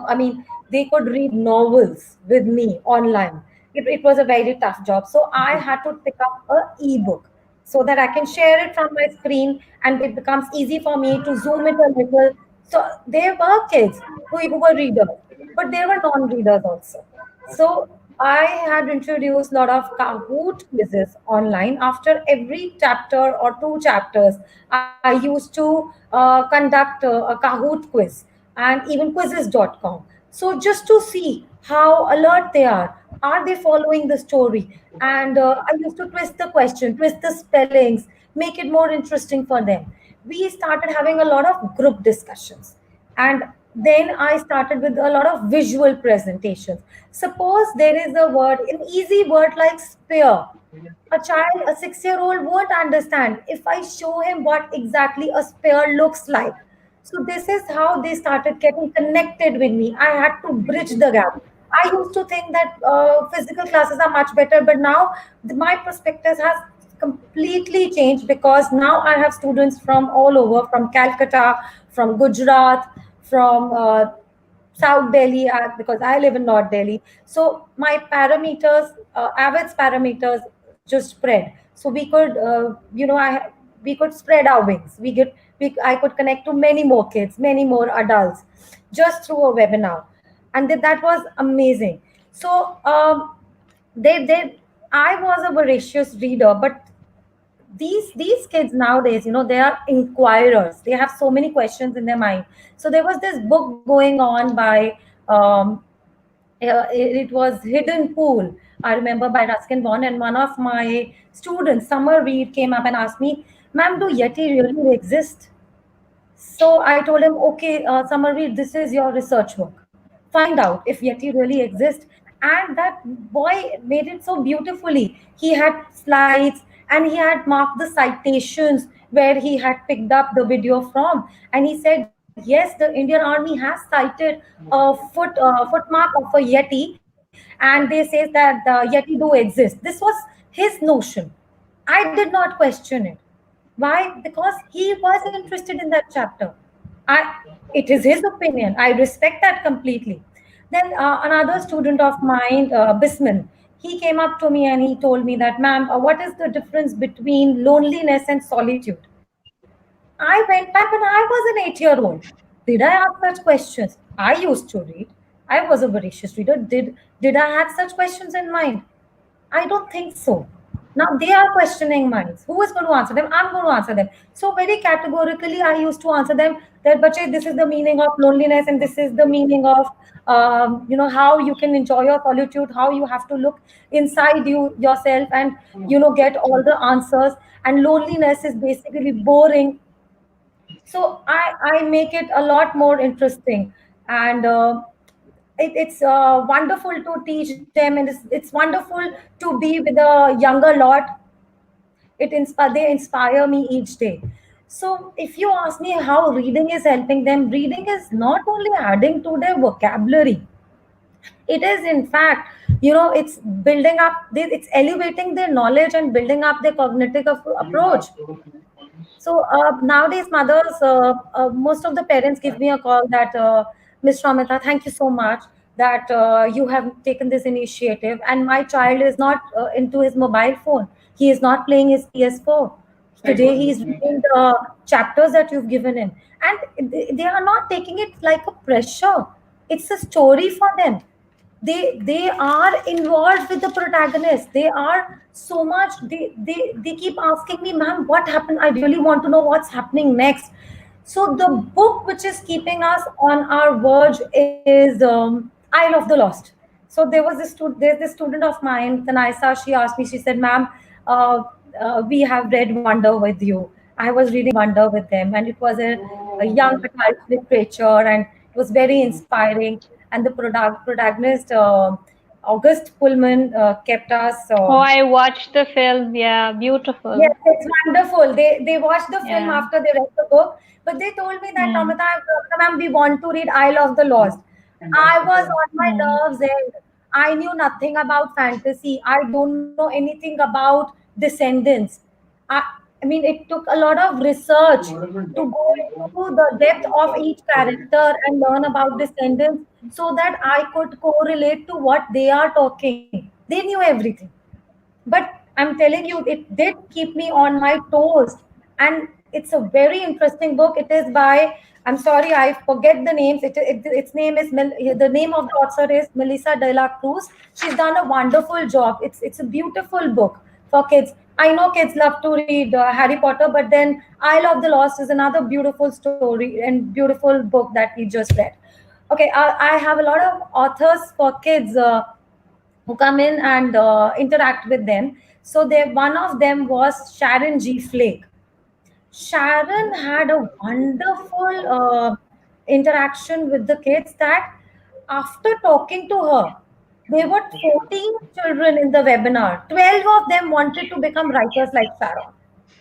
S4: I mean, they could read novels with me online. It was a very tough job. So I had to pick up a ebook so that I can share it from my screen and it becomes easy for me to zoom it a little. So there were kids who were readers, but there were non-readers also. So I had introduced a lot of Kahoot quizzes online. After every chapter or two chapters, I used to conduct a Kahoot quiz and even quizzes.com. So just to see how alert they are they following the story? And I used to twist the question, twist the spellings, make it more interesting for them. We started having a lot of group discussions. And then I started with a lot of visual presentations. Suppose there is a word, an easy word like spear. A child, a 6 year old won't understand if I show him what exactly a spear looks like. So this is how they started getting connected with me. I had to bridge the gap. I used to think that physical classes are much better, but now my perspective has completely changed, because now I have students from all over, from Calcutta, from Gujarat, from South Delhi, because I live in North Delhi. So my parameters, Avid's parameters, just spread. So we could, we could spread our wings. I could connect to many more kids, many more adults, just through a webinar, and that was amazing. So they I was a voracious reader, but these kids nowadays, they are inquirers. They have so many questions in their mind. So there was this book going on by it was Hidden Pool, I remember, by Ruskin Bond, and one of my students, Summer Reed, came up and asked me, "Ma'am, do Yeti really exist?" So I told him, "Okay, Summer Reed, this is your research work. Find out if Yeti really exists." And that boy made it so beautifully. He had slides and he had marked the citations where he had picked up the video from. And he said, "Yes, the Indian Army has cited a footmark of a Yeti, and they say that the Yeti do exist." This was his notion. I did not question it. Why? Because he was interested in that chapter. It is his opinion. I respect that completely. Then another student of mine, Bisman, he came up to me and he told me that, "Ma'am, what is the difference between loneliness and solitude?" I went back when I was an 8-year-old. Did I ask such questions? I used to read. I was a voracious reader. Did I have such questions in mind? I don't think so. Now they are questioning minds. Who is going to answer them? I'm going to answer them. So very categorically, I used to answer them that, "Bache, this is the meaning of loneliness, and this is the meaning of, how you can enjoy your solitude, how you have to look inside yourself, and get all the answers. And loneliness is basically boring." So I make it a lot more interesting, and it's wonderful to teach them, and it's wonderful to be with a younger lot. They inspire me each day. So if you ask me how reading is helping them, reading is not only adding to their vocabulary, it is in fact, it's building up, it's elevating their knowledge and building up their cognitive approach. So nowadays, mothers, most of the parents give me a call that, "Miss Ramita, thank you so much that you have taken this initiative, and my child is not into his mobile phone. He is not playing his PS4. Today he is reading the chapters that you've given him." And they are not taking it like a pressure. It's a story for them. They are involved with the protagonist. They are so much, they keep asking me, "Ma'am, what happened? I really want to know what's happening next." So the book which is keeping us on our verge is Isle of the Lost. So there's this student of mine, Tanaisa. She asked me, she said, "Ma'am, we have read Wonder with you." I was reading Wonder with them, and it was a young adult literature, and it was very inspiring. And the protagonist, August Pullman, kept us.
S2: Oh, I watched the film. Yeah, beautiful.
S4: Yes, it's wonderful. They watched the film after they read the book, but they told me that, "Namita, ma'am, we want to read Isle of the Lost." I was on my nerves, and I knew nothing about fantasy. I don't know anything about Descendants. I, I mean, it took a lot of research to go into the depth of each character and learn about Descendants, so that I could correlate to what they are talking. They knew everything. But I'm telling you, it did keep me on my toes. And it's a very interesting book. It is by, I'm sorry, I forget the names. Its name is, the name of the author is Melissa de la Cruz. She's done a wonderful job. It's a beautiful book for kids. I know kids love to read Harry Potter, but then Isle of the Lost is another beautiful story and beautiful book that we just read. Okay, I have a lot of authors for kids who come in and interact with them. So one of them was Sharon G. Flake. Sharon had a wonderful interaction with the kids, that after talking to her, there were 14 children in the webinar. 12 of them wanted to become writers like Sharon.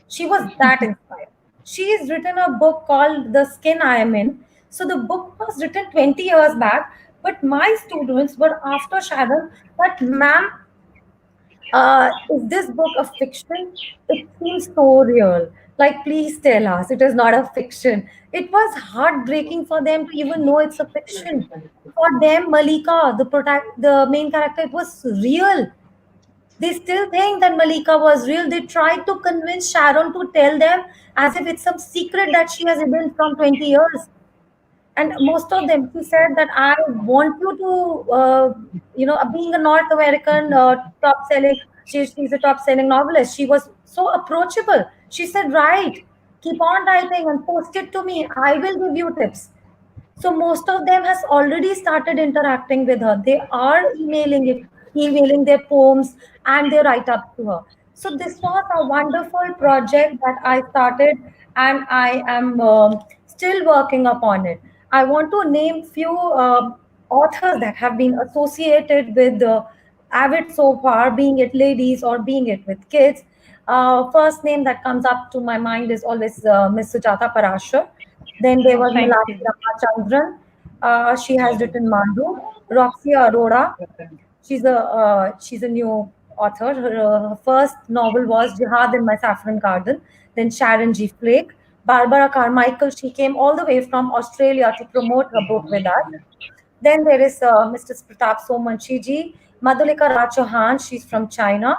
S4: She was that inspired. She's written a book called The Skin I Am In. So the book was written 20 years back, but my students were after Sharon, but, "Ma'am, Is this book a fiction? It seems so real. Like, please tell us it is not a fiction. It was heartbreaking for them to even know it's a fiction. For them, Malika, the main character, it was real. They still think that Malika was real. They tried to convince Sharon to tell them as if it's some secret that she has hidden from 20 years. And most of them, she said that I want you to, being a North American top selling, she's a top selling novelist. She was so approachable. She said, right, keep on writing and post it to me. I will give you tips. So most of them has already started interacting with her. They are emailing their poems and their write-ups to her. So this was a wonderful project that I started, and I am still working upon it. I want to name few authors that have been associated with Avid so far, being it ladies or being it with kids. First name that comes up to my mind is always Miss Sujata Parashar. Then there was
S2: Thank
S4: Malaki
S2: you.
S4: Ramachandran. She has written Mandu. Roxy Arora. She's a new author. Her first novel was Jihad in My Saffron Garden. Then Sharon G. Flake. Barbara Carmichael. She came all the way from Australia to promote her book with us. Then there is Mr. Pratap Somanchiji. Madhulika Raj, she's from China.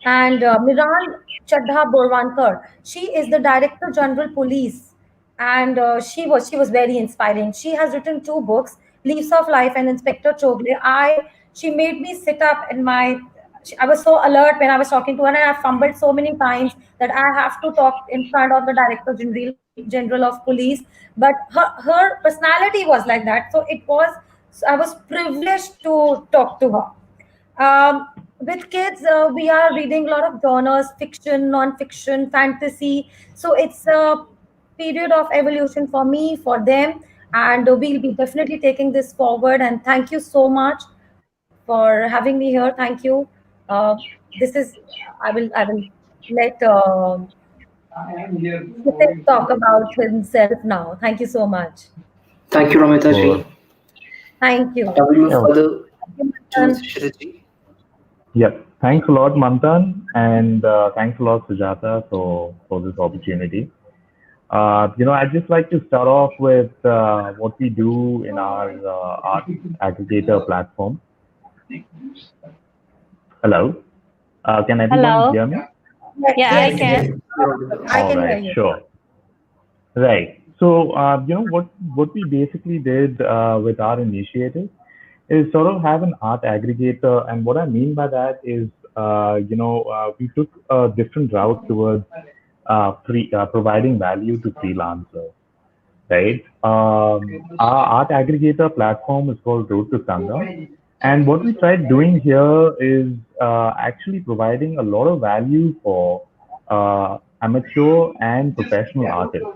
S4: And Miran Chadha Borwankar, she is the Director General Police, and she was very inspiring. She has written two books, Leaves of Life and Inspector Chogle. She made me sit up in my. I was so alert when I was talking to her, and I fumbled so many times that I have to talk in front of the Director General of Police. But her personality was like that, so I was privileged to talk to her. With kids, we are reading a lot of genres, fiction, non-fiction, fantasy. So it's a period of evolution for me, for them, and we'll be definitely taking this forward. And thank you so much for having me here. Thank you. Uh, this is I will let Kshitij talk about himself now. Thank you so much.
S1: Thank you, Romita
S5: Sure.
S1: ji.
S4: Thank you.
S1: I will move
S5: Yeah.
S1: further
S4: Thank you,
S1: to
S4: Manthan.
S1: Kshitij ji.
S5: Yeah. Thanks a lot, Manthan, and thanks a lot, Sujata, for this opportunity. I'd just like to start off with what we do in our art aggregator platform. Hello. Can everyone
S2: Hello.
S5: hear me?
S2: Yeah,
S1: Yes,
S2: I
S1: we
S4: Yes,
S1: can hear
S2: can.
S1: you. You're audible.
S4: I
S5: All
S4: can hear
S5: right.
S4: you.
S5: Sure. Right. So, what we basically did with our initiative is sort of have an art aggregator, and what I mean by that is, we took a different route towards providing value to freelancers, right? Our art aggregator platform is called Road to Sangam, and what we tried doing here is actually providing a lot of value for amateur and professional artists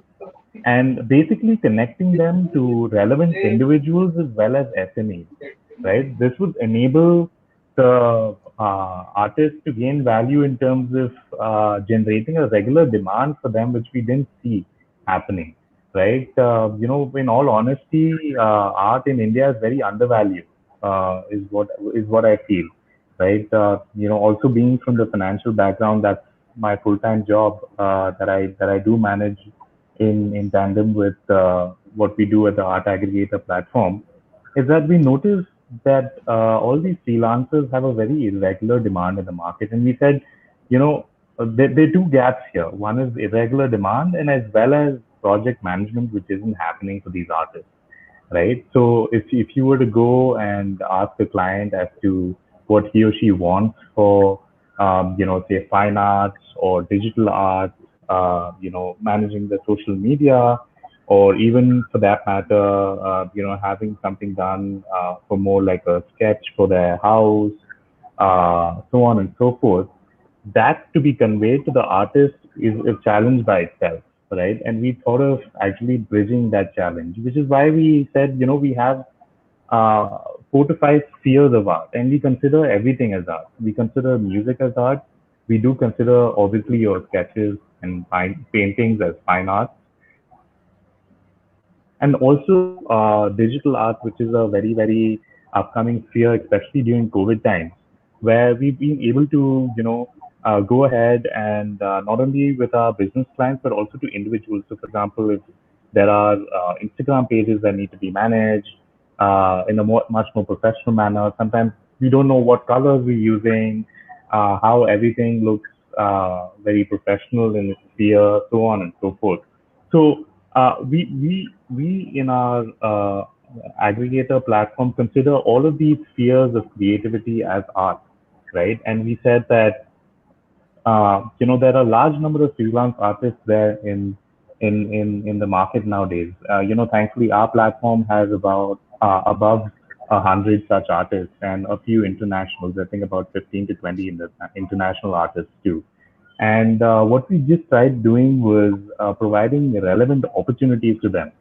S5: and basically connecting them to relevant individuals as well as SMEs, right? This would enable the artists to gain value in terms of generating a regular demand for them, which we didn't see happening, right? In all honesty, art in India is very undervalued, is what I feel, right? Also being from the financial background, that's my full-time job that I do manage in tandem with what we do at the Art Aggregator platform, is that we noticed that all these freelancers have a very irregular demand in the market. And we said, there are two gaps here. One is irregular demand and as well as project management, which isn't happening for these artists, right? So if you were to go and ask a client as to what he or she wants for, say fine arts or digital art, managing the social media, or even for that matter, having something done for more like a sketch for their house, so on and so forth, that to be conveyed to the artist is a challenge by itself, right? And we thought of actually bridging that challenge, which is why we said, we have uh, 4 to 5 spheres of art, and we consider everything as art. We consider music as art. We do consider obviously your sketches and paintings as fine art, and also digital art, which is a very, very upcoming sphere, especially during COVID times. where we've been able to, go ahead and not only with our business clients, but also to individuals. So, for example, if there are Instagram pages that need to be managed in a much more professional manner, sometimes we don't know what colors we're using, how everything looks very professional in its sphere, so on and so forth. So we in our aggregator platform consider all of these spheres of creativity as art, right? And we said that there are a large number of freelance artists there in the market nowadays. Thankfully, our platform has about above 100 such artists and a few internationals. I think about 15 to 20 international artists too. And what we just tried doing was providing relevant opportunities to them,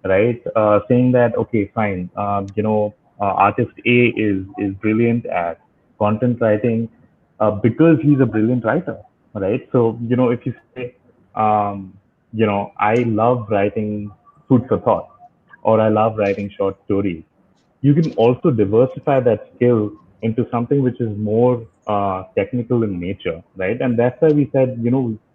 S5: right? Saying that, okay, fine, artist A is brilliant at content writing because he's a brilliant writer, right? So, if you say, I love writing food for thought, or I love writing short stories, you can also diversify that skill into something which is more technical in nature, right? And that's why we said,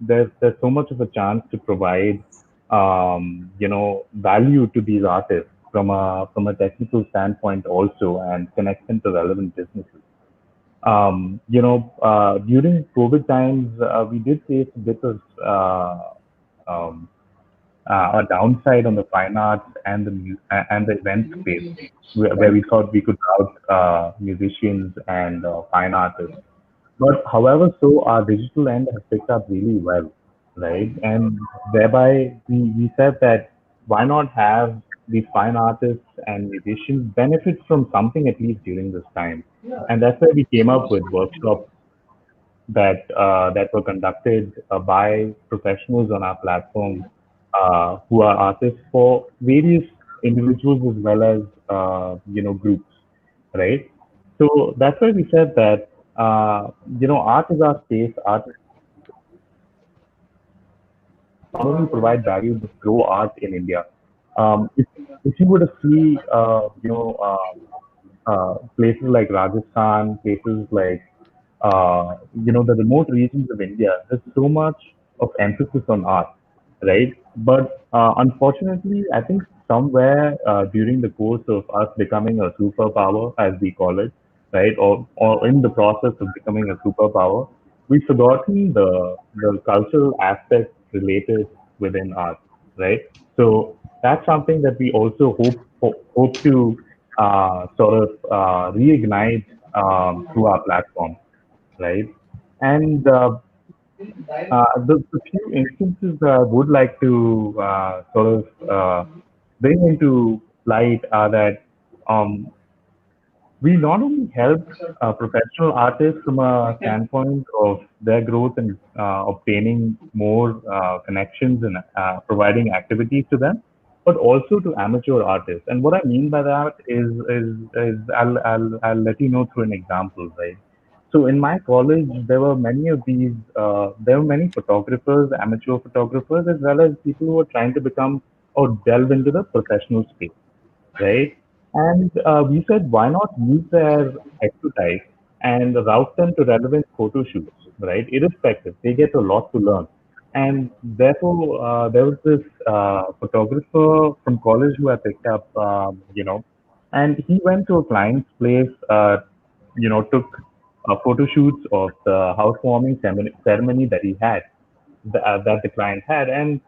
S5: there's so much of a chance to provide, value to these artists from a technical standpoint also, and connect them to relevant businesses. During COVID times, we did face a bit of um, a downside on the fine arts and and the event space, where we thought we could route musicians and fine artists. But however, so our digital end has picked up really well, right? And thereby we said that why not have these fine artists and musicians benefit from something at least during this time? And that's why we came up with workshops that were conducted by professionals on our platform who are artists for various individuals as well as groups, right? So that's why we said that art is our space. Art not only provide value but grow art in India. If you were to see places like Rajasthan, places like the remote regions of India, there's so much of emphasis on art, right? But unfortunately, I think somewhere during the course of us becoming a superpower, as we call it, right, or in the process of becoming a superpower, we've forgotten the cultural aspects related within art, right? So that's something that we also hope to sort of reignite through our platform, right? And the few instances that I would like to sort of bring into light are that um, we not only help professional artists from a standpoint of their growth and obtaining more connections and providing activities to them, but also to amateur artists. And what I mean by that is I'll let you know through an example, right? So in my college, there were many of these. There were many photographers, amateur photographers, as well as people who were trying to become or delve into the professional space, right? And we said, why not use their expertise and route them to relevant photo shoots, right? Irrespective, they get a lot to learn. And therefore, there was this photographer from college who I picked up, and he went to a client's place, took photo shoots of the housewarming ceremony that he had, that the client had. And,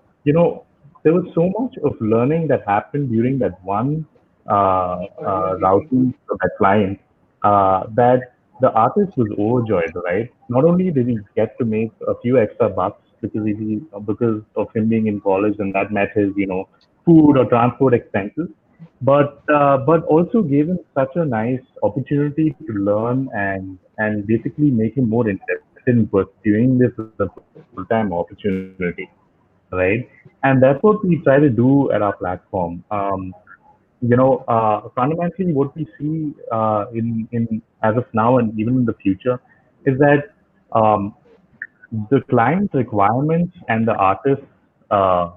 S5: there was so much of learning that happened during that one routing for that client that the artist was overjoyed, right? Not only did he get to make a few extra bucks because of him being in college and that met his, food or transport expenses, but also gave him such a nice opportunity to learn and basically make him more interested in pursuing this as a full-time opportunity, right? And that's what we try to do at our platform. Fundamentally, what we see in as of now and even in the future is that um, the client requirements and the artist's uh,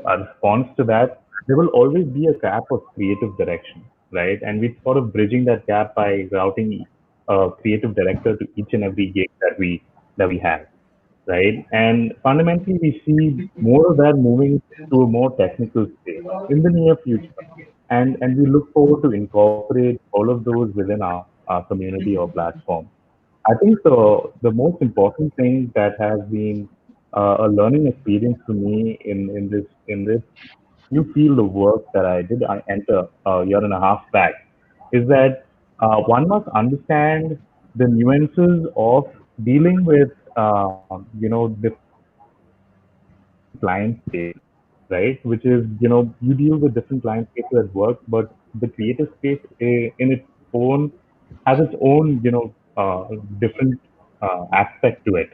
S5: response to that, there will always be a gap of creative direction, right? And we're sort of bridging that gap by routing a creative director to each and every gig that we have, right? And fundamentally, we see more of that moving to a more technical space in the near future, and we look forward to incorporate all of those within our community or platform. I think the most important thing that has been a learning experience for me in this new field of work that I enter a year and a half back is that one must understand the nuances of dealing with different client spaces, right? Which is, you deal with different client spaces at work, but the creative space in its own has its own, different aspect to it.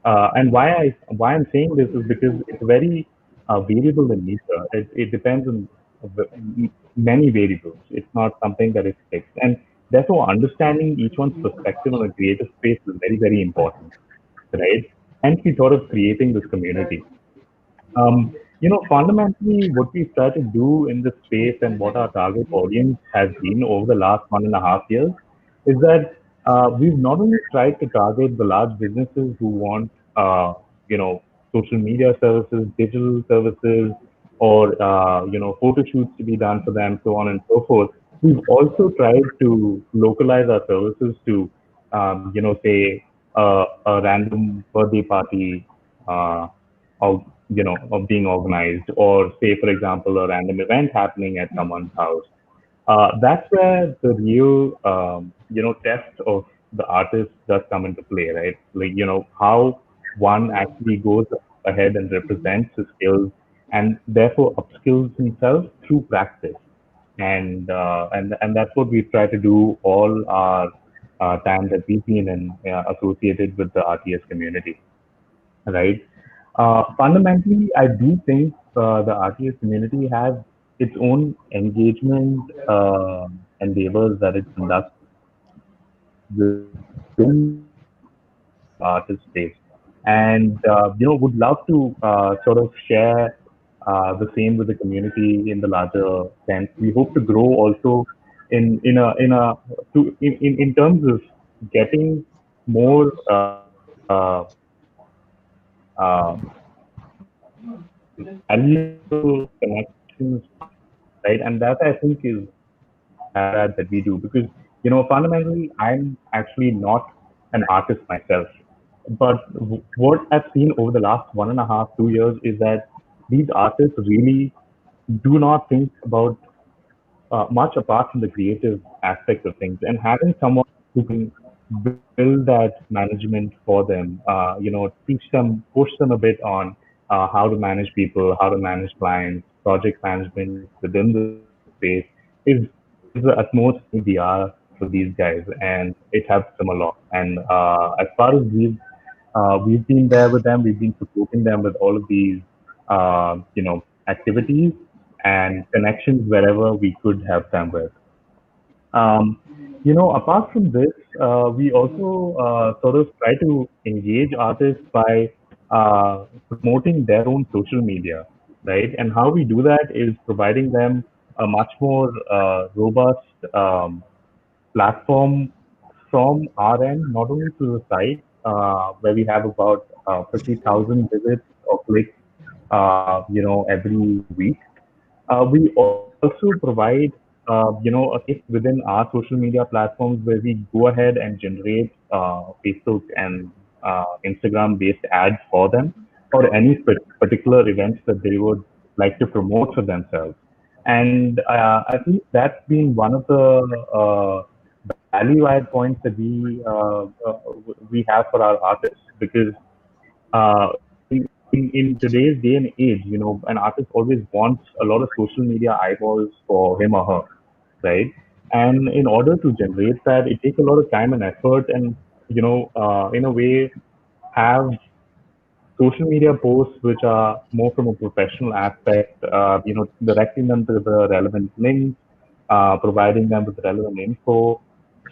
S5: And why I'm saying this is because it's very variable in nature. It depends on many variables. It's not something that is fixed, and therefore understanding each one's perspective on a creative space is very, very important, right? Hence, we thought of creating this community. Fundamentally, what we try to do in this space and what our target audience has been over the last 1.5 years is that we've not only tried to target the large businesses who want, social media services, digital services, or, photo shoots to be done for them, so on and so forth. We've also tried to localize our services to, say, a random birthday party, of of being organized, or say, for example, a random event happening at someone's house. That's where the real test of the artist does come into play, right? Like, how one actually goes ahead and represents his skills and therefore upskills himself through practice. And that's what we try to do all our time that we've been associated with the RTS community, right? Fundamentally, I do think the RTS community has its own engagement endeavors that it conducts within the artist space, and would love to sort of share the same with the community in the larger sense. We hope to grow also in terms of getting more valuable connections, right? And that I think is that we do because fundamentally I'm actually not an artist myself, but what I've seen over the last 1.5, 2 years is that these artists really do not think about much apart from the creative aspect of things, and having someone who can build that management for them, teach them, push them a bit on how to manage people, how to manage clients, project management within the space is the utmost need we are for these guys, and it helps them a lot. And as far as we've been there with them, we've been supporting them with all of these activities and connections wherever we could help them with. Apart from this, we also sort of try to engage artists by promoting their own social media, right? And how we do that is providing them a much more robust platform from our end, not only to the site, where we have about 50,000 visits or clicks, every week. We also provide, a space within our social media platforms where we go ahead and generate Facebook and Instagram-based ads for them for any particular events that they would like to promote for themselves. And I think that's been one of the value add points that we have for our artists because in today's day and age, an artist always wants a lot of social media eyeballs for him or her, right? And in order to generate that, it takes a lot of time and effort, and in a way, have social media posts which are more from a professional aspect, directing them to the relevant links, providing them with relevant info.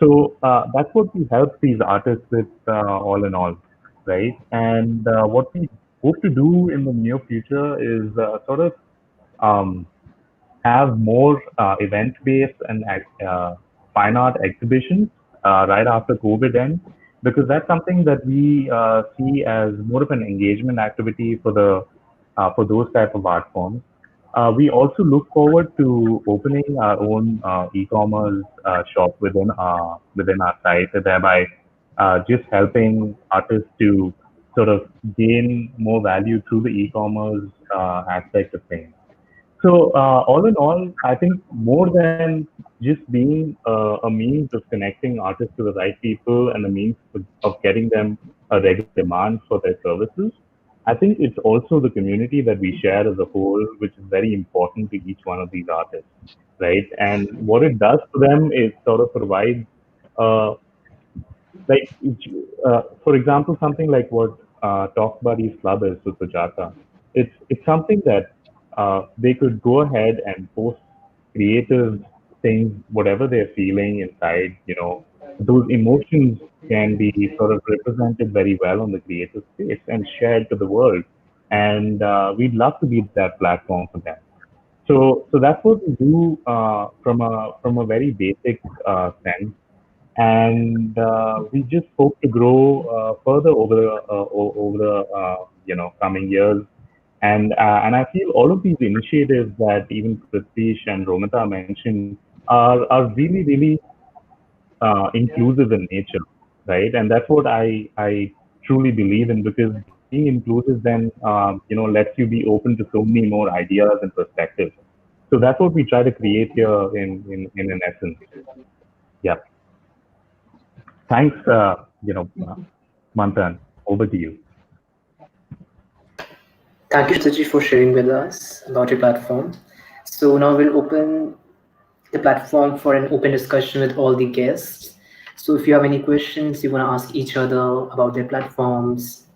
S5: So that's what we help these artists with, all in all, right? And what we hope to do in the near future is sort of um, have more event-based and fine art exhibitions right after COVID end, because that's something that we see as more of an engagement activity for those type of art forms. We also look forward to opening our own e-commerce shop within our site, thereby just helping artists to sort of gain more value through the e-commerce aspect of things. So all in all, I think more than just being a means of connecting artists to the right people and a means of getting them a regular demand for their services, I think it's also the community that we share as a whole, which is very important to each one of these artists, right? And what it does for them is sort of provide uh, like for example, something like what Talk Buddies Club is with Sujata. It's something that they could go ahead and post creative things, whatever they're feeling inside. Those emotions can be sort of represented very well on the creative space and shared to the world. And we'd love to be that platform for them. So that's what we do from a very basic sense, and we just hope to grow further over the coming years. And I feel all of these initiatives that even Prithvish and Romita mentioned are really inclusive in nature, right? And that's what I truly believe in, because being inclusive then lets you be open to so many more ideas and perspectives. So that's what we try to create here in an essence. Yeah. Thanks, Manthan. Over to you.
S1: Thank you, Kshitij, for sharing with us about your platform. So now we'll open the platform for an open discussion with all the guests. So if you have any questions you want to ask each other about their platforms,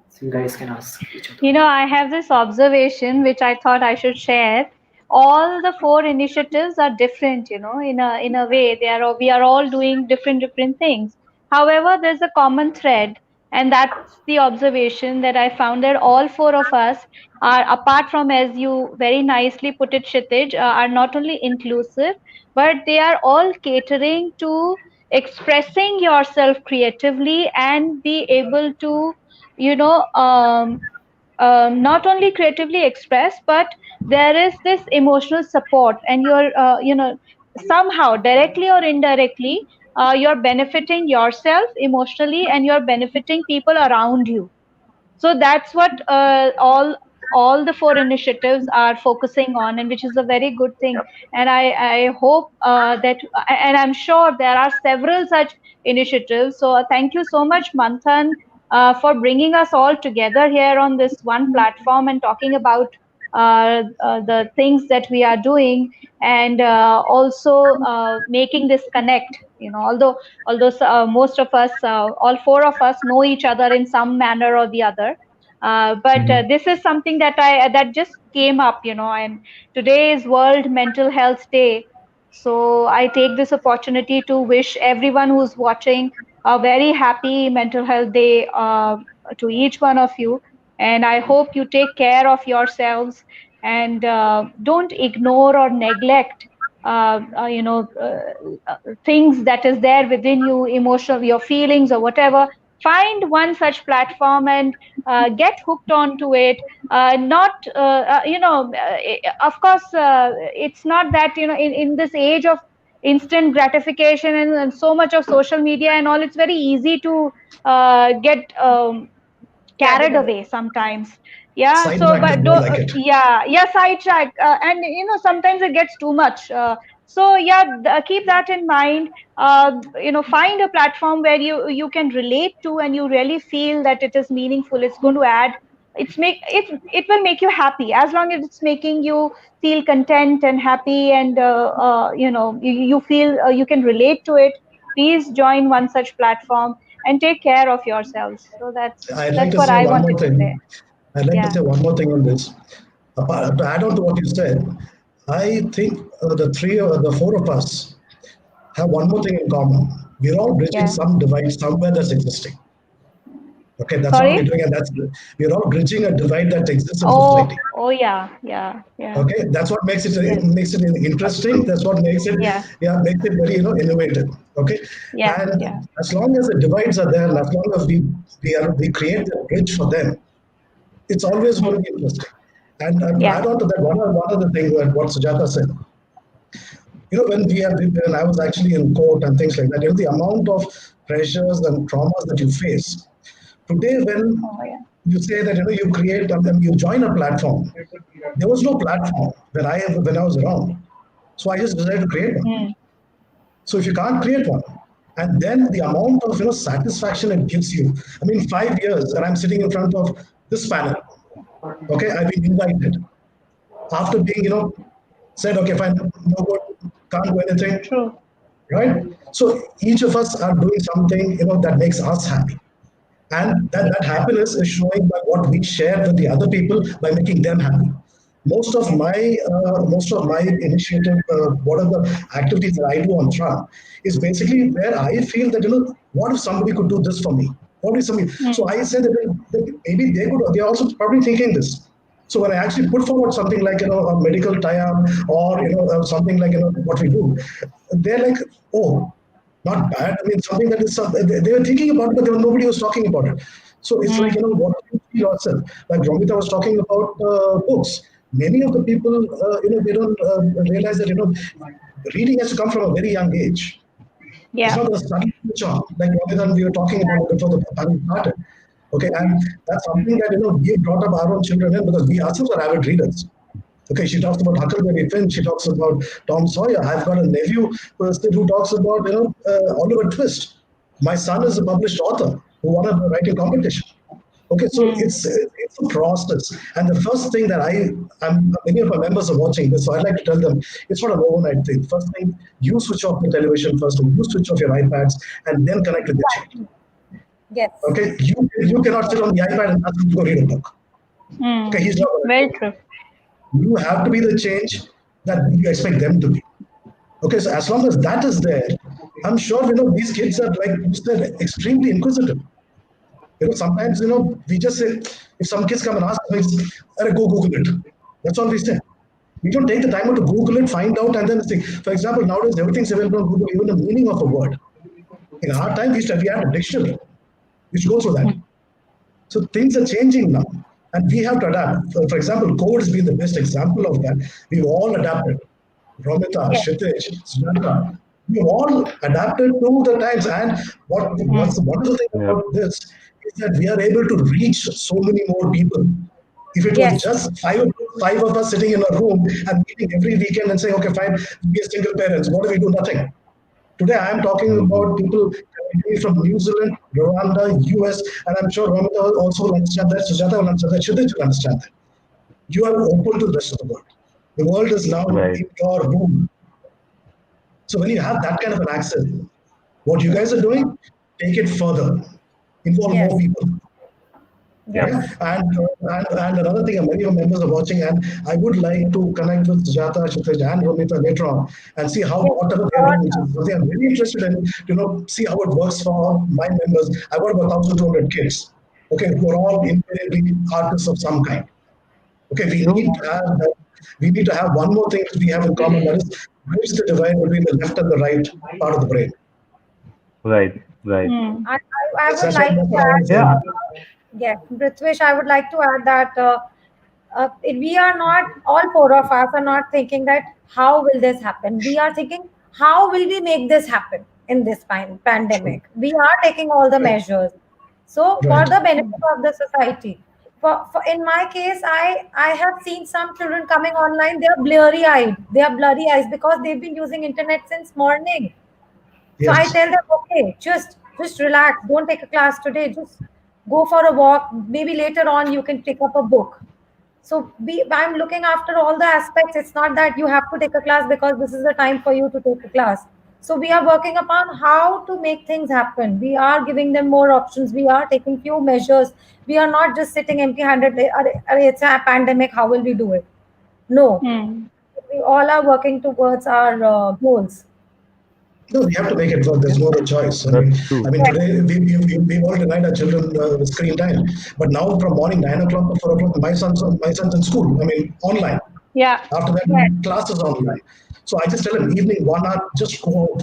S1: so you guys can ask each other.
S2: I have this observation which I thought I should share. All the four initiatives are different, in a way. We are all doing different things. However, there's a common thread, and that's the observation that I found, that all four of us are, apart from, as you very nicely put it, Kshitij, are not only inclusive, but they are all catering to expressing yourself creatively and be able to, you know, not only creatively express, but there is this emotional support, and you're somehow directly or indirectly, you're benefiting yourself emotionally, and you're benefiting people around you. So that's what all the four initiatives are focusing on, and which is a very good thing. And I hope that, and I'm sure there are several such initiatives. So thank you so much, Manthan, for bringing us all together here on this one platform and talking about the things that we are doing, and also making this connect. Although most of us, all four of us, know each other in some manner or the other, but this is something that just came up, and today is World Mental Health Day. So I take this opportunity to wish everyone who's watching a very happy Mental Health Day, to each one of you. And I hope you take care of yourselves, and don't ignore or neglect things that is there within you, emotional, your feelings or whatever. Find one such platform and get hooked onto it. Not of course, it's not that, in this age of instant gratification, and so much of social media and all, it's very easy to get carried away sometimes. Yeah. So
S3: Sidetracked is
S2: but
S3: more like it.
S2: yeah, sidetrack, and sometimes it gets too much. So yeah, keep that in mind. Find a platform where you can relate to, and you really feel that it is meaningful. It's going to add, it will make you happy, as long as it's making you feel content and happy, and you feel you can relate to it. Please join one such platform and take care of yourselves. So
S3: I'd like
S2: that's
S3: to
S2: what
S3: say
S2: I
S3: one more
S2: wanted to say.
S3: thing. I'd like to
S2: Yeah.
S3: say one more thing on this. To add on to what you said, I think the four of us have one more thing in common. We're all bridging
S2: Yeah.
S3: some divide somewhere that's existing. Okay, that's what we're doing, and we're all bridging a divide that exists in society.
S2: Oh yeah.
S3: Okay, that's what makes it interesting. That's what makes it makes it very innovative. Okay, and as long as the divides are there, and as long as we create the bridge for them, it's always going to be interesting. And add on to that, one other thing that what Sujata said. When I was actually in court and things like that, the amount of pressures and traumas that you face today, when you say that you create and you join a platform, there was no platform when I was around, so I just decided to create one. So if you can't create one, and then the amount of satisfaction it gives you. I mean, 5 years, and I'm sitting in front of this panel. Okay, I've been invited after being said, okay, fine, no good, can't do anything.
S2: True.
S3: Right? So each of us are doing something that makes us happy. And that happiness is showing by what we share with the other people by making them happy. Most of my initiative, what are the activities that I do on TRAN, is basically where I feel that what if somebody could do this for me? What if somebody? So I said that maybe they're also probably thinking this. So when I actually put forward something like a medical tie-up or something like what we do, they're like, oh, not bad. I mean, something that is they were thinking about it, but nobody was talking about it. So it's like what you see yourself. Like Romita was talking about books. Many of the people, they don't realize that reading has to come from a very young age. It's not a study job like Romita we were talking about before the panel started. Okay, and that's something that we brought up our own children in because we ourselves are avid readers. Okay, she talks about Huckleberry Finn. She talks about Tom Sawyer. I've got a nephew who talks about Oliver Twist. My son is a published author who won a writing competition. Okay, so it's a process. And the first thing that many of my members are watching this, so I'd like to tell them it's not an overnight thing. First thing, you switch off the television first, you switch off your iPads, and then connect with the child.
S4: Yes.
S3: Okay, you cannot sit on the iPad and ask him to go read a book. Okay, he's not.
S2: Very true.
S3: You have to be the change that you expect them to be. Okay, so as long as that is there, I'm sure these kids are like you said, extremely inquisitive. Sometimes we just say if some kids come and ask us, go Google it. That's all we say. We don't take the time to Google it, find out, and then think. For example, nowadays everything's available on Google, even the meaning of a word. In our time, we had a dictionary. We should go through that. So things are changing now. And we have to adapt. For example, code has been the best example of that. We've all adapted. Romita, Kshitij, Sujata, we've all adapted to the times. And what's the wonderful thing about this is that we are able to reach so many more people. If it was just five of us sitting in a room and meeting every weekend and saying, okay, fine, we are single parents, what do we do? Nothing. Today, I am talking about people from New Zealand, Rwanda, US, and I'm sure Romita also will understand that, Sujata will understand that, Kshitij will understand that. You are open to the rest of the world. The world is now in your room. So when you have that kind of an access, what you guys are doing, take it further. Involve more people.
S4: Yes.
S3: And another thing, many of members are watching, and I would like to connect with Sujata, Kshitij, and Romita later on and see how whatever they're doing, which is something I'm very interested in, see how it works for my members. I've got about 1,200 kids, okay, who are all invariably artists of some kind. Okay, we need to have one more thing that we have in common, that is bridge the divide between the left and the right part of the brain.
S5: Right.
S4: I would like to add, yes, Prithvish, I would like to add that we are not, all four of us are not thinking that how will this happen. We are thinking how will we make this happen in this pandemic. We are taking all the measures. So for the benefit of the society. For in my case, I have seen some children coming online. They are blurry eyed. They are blurry eyes because they've been using internet since morning. So I tell them, okay, just relax. Don't take a class today. Just go for a walk. Maybe later on you can pick up a book. So I'm looking after all the aspects. It's not that you have to take a class because this is the time for you to take a class. So we are working upon how to make things happen. We are giving them more options. We are taking few measures. We are not just sitting empty-handed. It's a pandemic. How will we do it? No. We all are working towards our goals.
S3: No, we have to make it work. There's no other choice.
S5: That's true.
S3: I mean, today we all denied our children with screen time, but now from morning 9 o'clock to 4 o'clock, my son's in school. I mean, online.
S2: Yeah.
S3: After that, classes online. So I just tell him, evening 1 hour, just go out,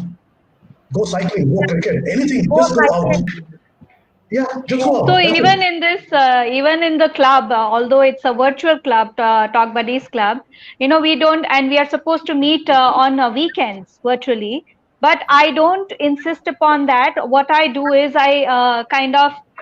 S3: go cycling, go cricket, anything, just go out. Yeah, just go out.
S2: So even in this, even in the club, although it's a virtual club, Talk Buddies Club, we don't, and we are supposed to meet on weekends virtually. But I don't insist upon that. What I do is I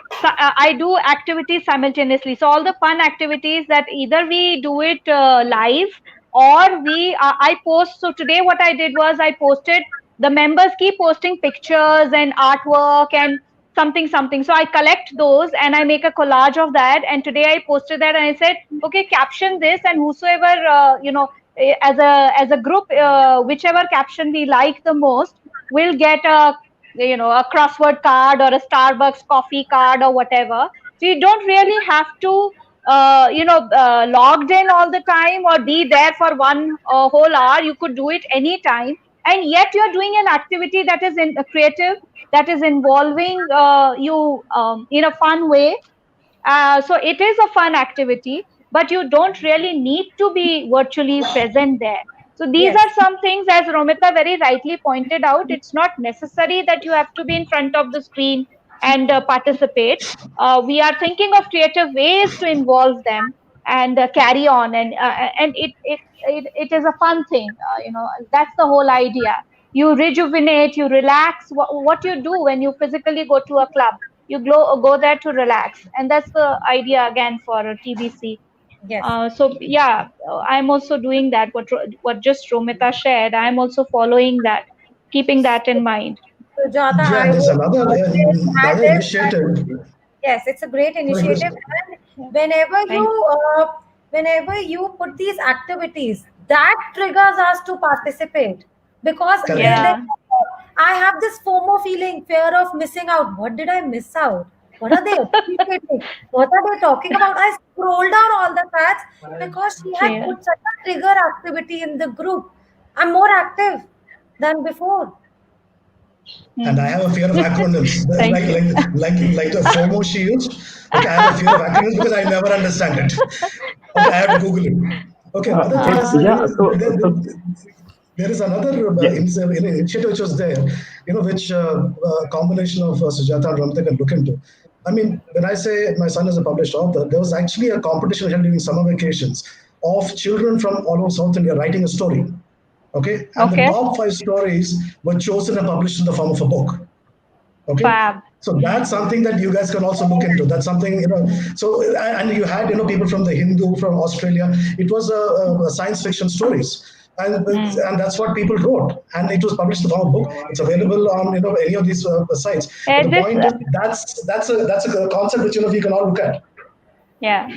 S2: I do activities simultaneously. So all the fun activities that either we do it live or I post. So today what I did was I posted, the members keep posting pictures and artwork and something. So I collect those and I make a collage of that. And today I posted that and I said, okay, caption this, and whosoever, as a group, whichever caption we like the most, will get a crossword card or a Starbucks coffee card or whatever. So you don't really have to logged in all the time or be there for one whole hour. You could do it anytime, and yet you're doing an activity that is creative, that is involving you in a fun way. So it is a fun activity, but you don't really need to be virtually present there. So these are some things, as Romita very rightly pointed out, it's not necessary that you have to be in front of the screen and participate. We are thinking of creative ways to involve them and carry on, and it is a fun thing. That's the whole idea. You rejuvenate, you relax. What you do when you physically go to a club, you go there to relax, and that's the idea again for TBC. So yeah, I'm also doing that. What just Romita shared, I'm also following that, keeping that in mind.
S3: Yeah, there's another initiative.
S4: Yes, it's a great initiative, and whenever you put these activities, that triggers us to participate, because I have this FOMO feeling, fear of missing out. What did I miss out? What are they appreciating? What are they talking about? I scroll down all the chats because she had put such a trigger activity in the group. I'm more active than before.
S3: And I have a fear of acronyms, like the FOMO she used. Okay, I have a fear of acronyms because I never understand it. Okay, I have to Google it. Okay, there is another initiative which was there, which combination of Sujata and Romita can look into. I mean, when I say my son is a published author, there was actually a competition held during summer vacations of children from all over South India writing a story. Okay, and the top 5 stories were chosen and published in the form of a book. Okay, so that's something that you guys can also look into. That's something, so, and you had people from the Hindu, from Australia. It was a science fiction stories. And that's what people wrote, and it was published in the form of a book. It's available on any of these sites. But the point is, that's a concept which we can all look at.
S2: Yeah,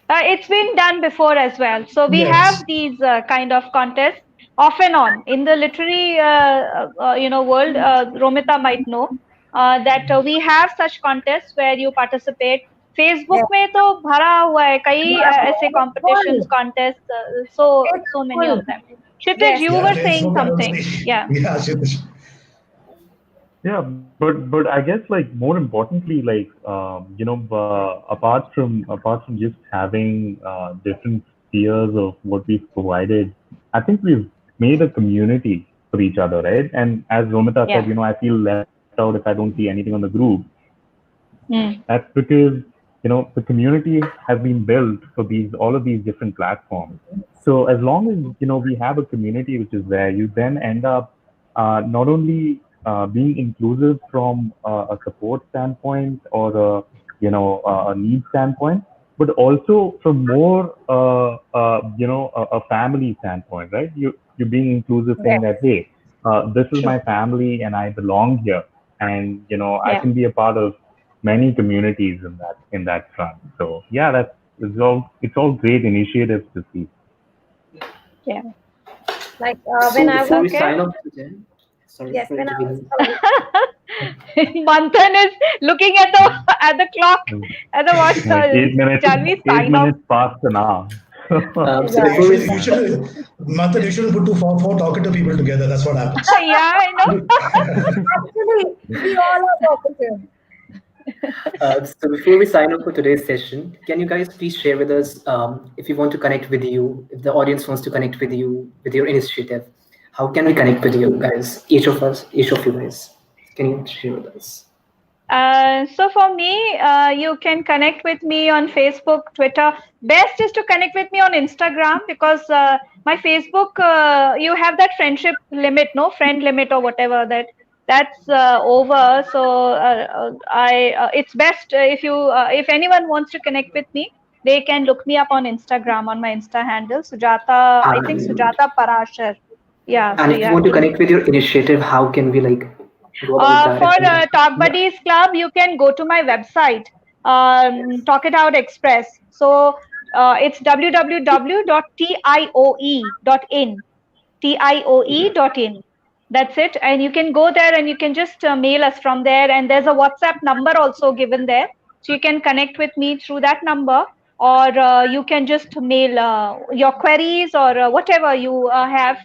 S2: it's been done before as well. So we have these kind of contests off and on in the literary world. Romita might know that we have such contests where you participate. Facebook में तो भरा हुआ है कई ऐसे competitions, contests, so many of them. Kshitij, you were saying something. Yeah,
S3: Kshitij.
S5: Yeah, but I guess more importantly, apart from just having different tiers of what we've provided, I think we've made a community for each other, right? And as Romita said, I feel left out if I don't see anything on the group. That's because the community has been built for all of these different platforms. So as long as we have a community which is there, you then end up not only being inclusive from a support standpoint or a need standpoint, but also from more a family standpoint, right? You're being inclusive, saying that, hey, this is my family and I belong here, and I can be a part of many communities in that front. So yeah, it's all great initiatives to see.
S2: Yeah.
S4: Like when I was
S1: sign off today. Sorry.
S4: Yes, when I was
S2: Manthan is looking at the clock, at the watch.
S5: 8 minutes past an hour.
S1: So before we
S3: Manthan, you shouldn't put four talkative people together. That's what happens.
S2: Yeah, I know.
S4: Actually, we all are talkative.
S1: So before we sign off for today's session, can you guys please share with us if you want to connect with you, if the audience wants to connect with you, with your initiative, how can we connect with you guys? Each of you guys. Can you share with us?
S2: So for me, you can connect with me on Facebook, Twitter. Best is to connect with me on Instagram because my Facebook, you have that friendship limit, no friend limit or whatever that's over. So it's best if anyone wants to connect with me, they can look me up on Instagram on my Insta handle, Sujata. I think Sujata Parashar. Yeah.
S1: And
S2: So
S1: if you want to connect with your initiative, how can we go about that?
S2: For Talk Buddies Club, you can go to my website, Talk It Out Express. So it's www.tioe.in. tioe.in. That's it. And you can go there and you can just mail us from there. And there's a WhatsApp number also given there. So you can connect with me through that number, or you can just mail your queries or whatever you have.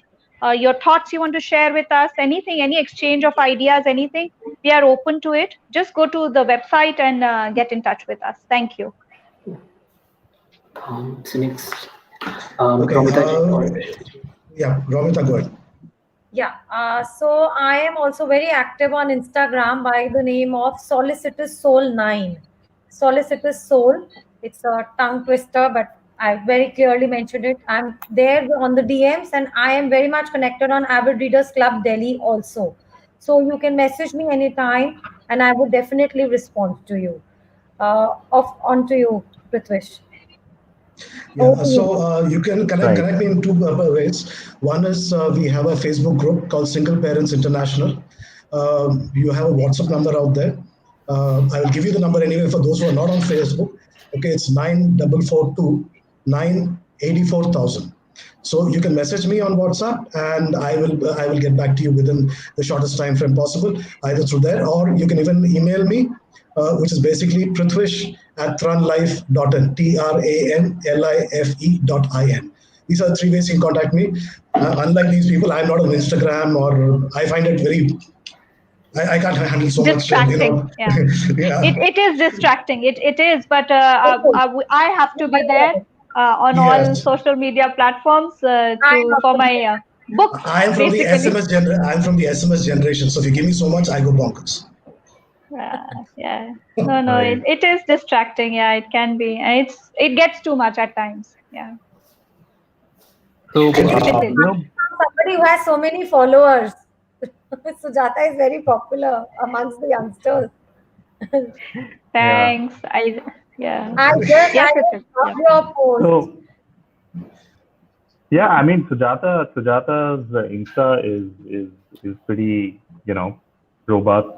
S2: Your thoughts you want to share with us, anything, any exchange of ideas, anything, we are open to it. Just go to the website and get in touch with us. Thank you.
S1: So next,
S3: Okay. Romita, go ahead.
S4: Yeah, so I am also very active on Instagram by the name of Solicitous Soul 9. Solicitous Soul, it's a tongue twister, but I very clearly mentioned it. I'm there on the DMs and I am very much connected on Avidreadersclub Delhi also. So you can message me anytime and I would definitely respond to you. On to you, Prithvish.
S3: Yeah, so you can connect me in two ways. One is we have a Facebook group called Single Parents International. You have a WhatsApp number out there. I will give you the number anyway for those who are not on Facebook. Okay, it's 9442 984,000. So you can message me on WhatsApp, and I will get back to you within the shortest time frame possible, either through there or you can even email me, which is basically prithvish@tranlife.in, tranlife.in. These are three ways you can contact me. Unlike these people, I'm not on Instagram, or I find it very. I can't handle so
S2: distracting.
S3: much.
S2: Yeah.
S3: Yeah.
S2: It is distracting. It is, but I have to be there on all social media platforms for my books.
S3: I'm from the SMS I'm from the SMS generation. So if you give me so much, I go bonkers.
S2: Yeah. No. It is distracting. Yeah, it can be. It gets too much at times. Yeah.
S5: So
S4: somebody who has so many followers. Sujata is very popular amongst the youngsters.
S2: Thanks.
S4: I just love your post.
S5: So, yeah, I mean Sujata's Insta is pretty, robust.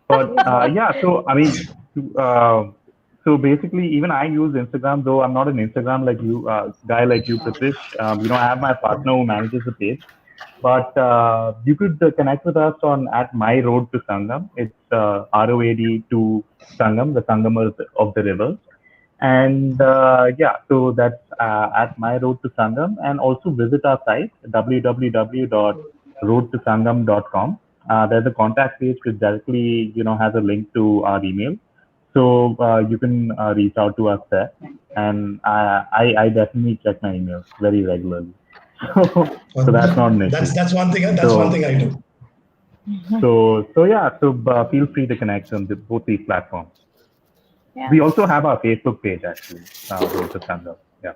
S5: But yeah, so I mean, so basically, even I use Instagram, though I'm not an Instagram guy like you, Prithvish. I have my partner who manages the page. But you could connect with us on at My Road to Sangam. It's ROAD to Sangam, the Sangam of the rivers. And so that's at My Road to Sangam. And also visit our site, www.roadtosangam.com. There's a contact page which directly, has a link to our email. So you can reach out to us there. And I definitely check my emails very regularly. So that's not an issue.
S3: That's one thing. One thing I do.
S5: So feel free to connect on both these platforms. Yeah. We also have our Facebook page actually. Yeah.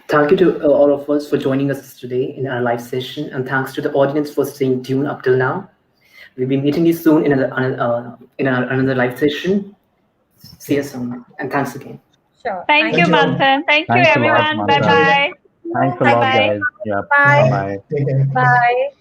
S1: Thank you to all of us for joining us today in our live session, and thanks to the audience for staying tuned up till now. We'll be meeting you soon in another live session. See you soon, and thanks again.
S4: Sure.
S2: Thank you, Manthan. Thank you, everyone. Bye-bye.
S5: Thanks a lot, guys. Yeah.
S4: Bye.
S5: Bye.
S3: Take care.
S4: Bye.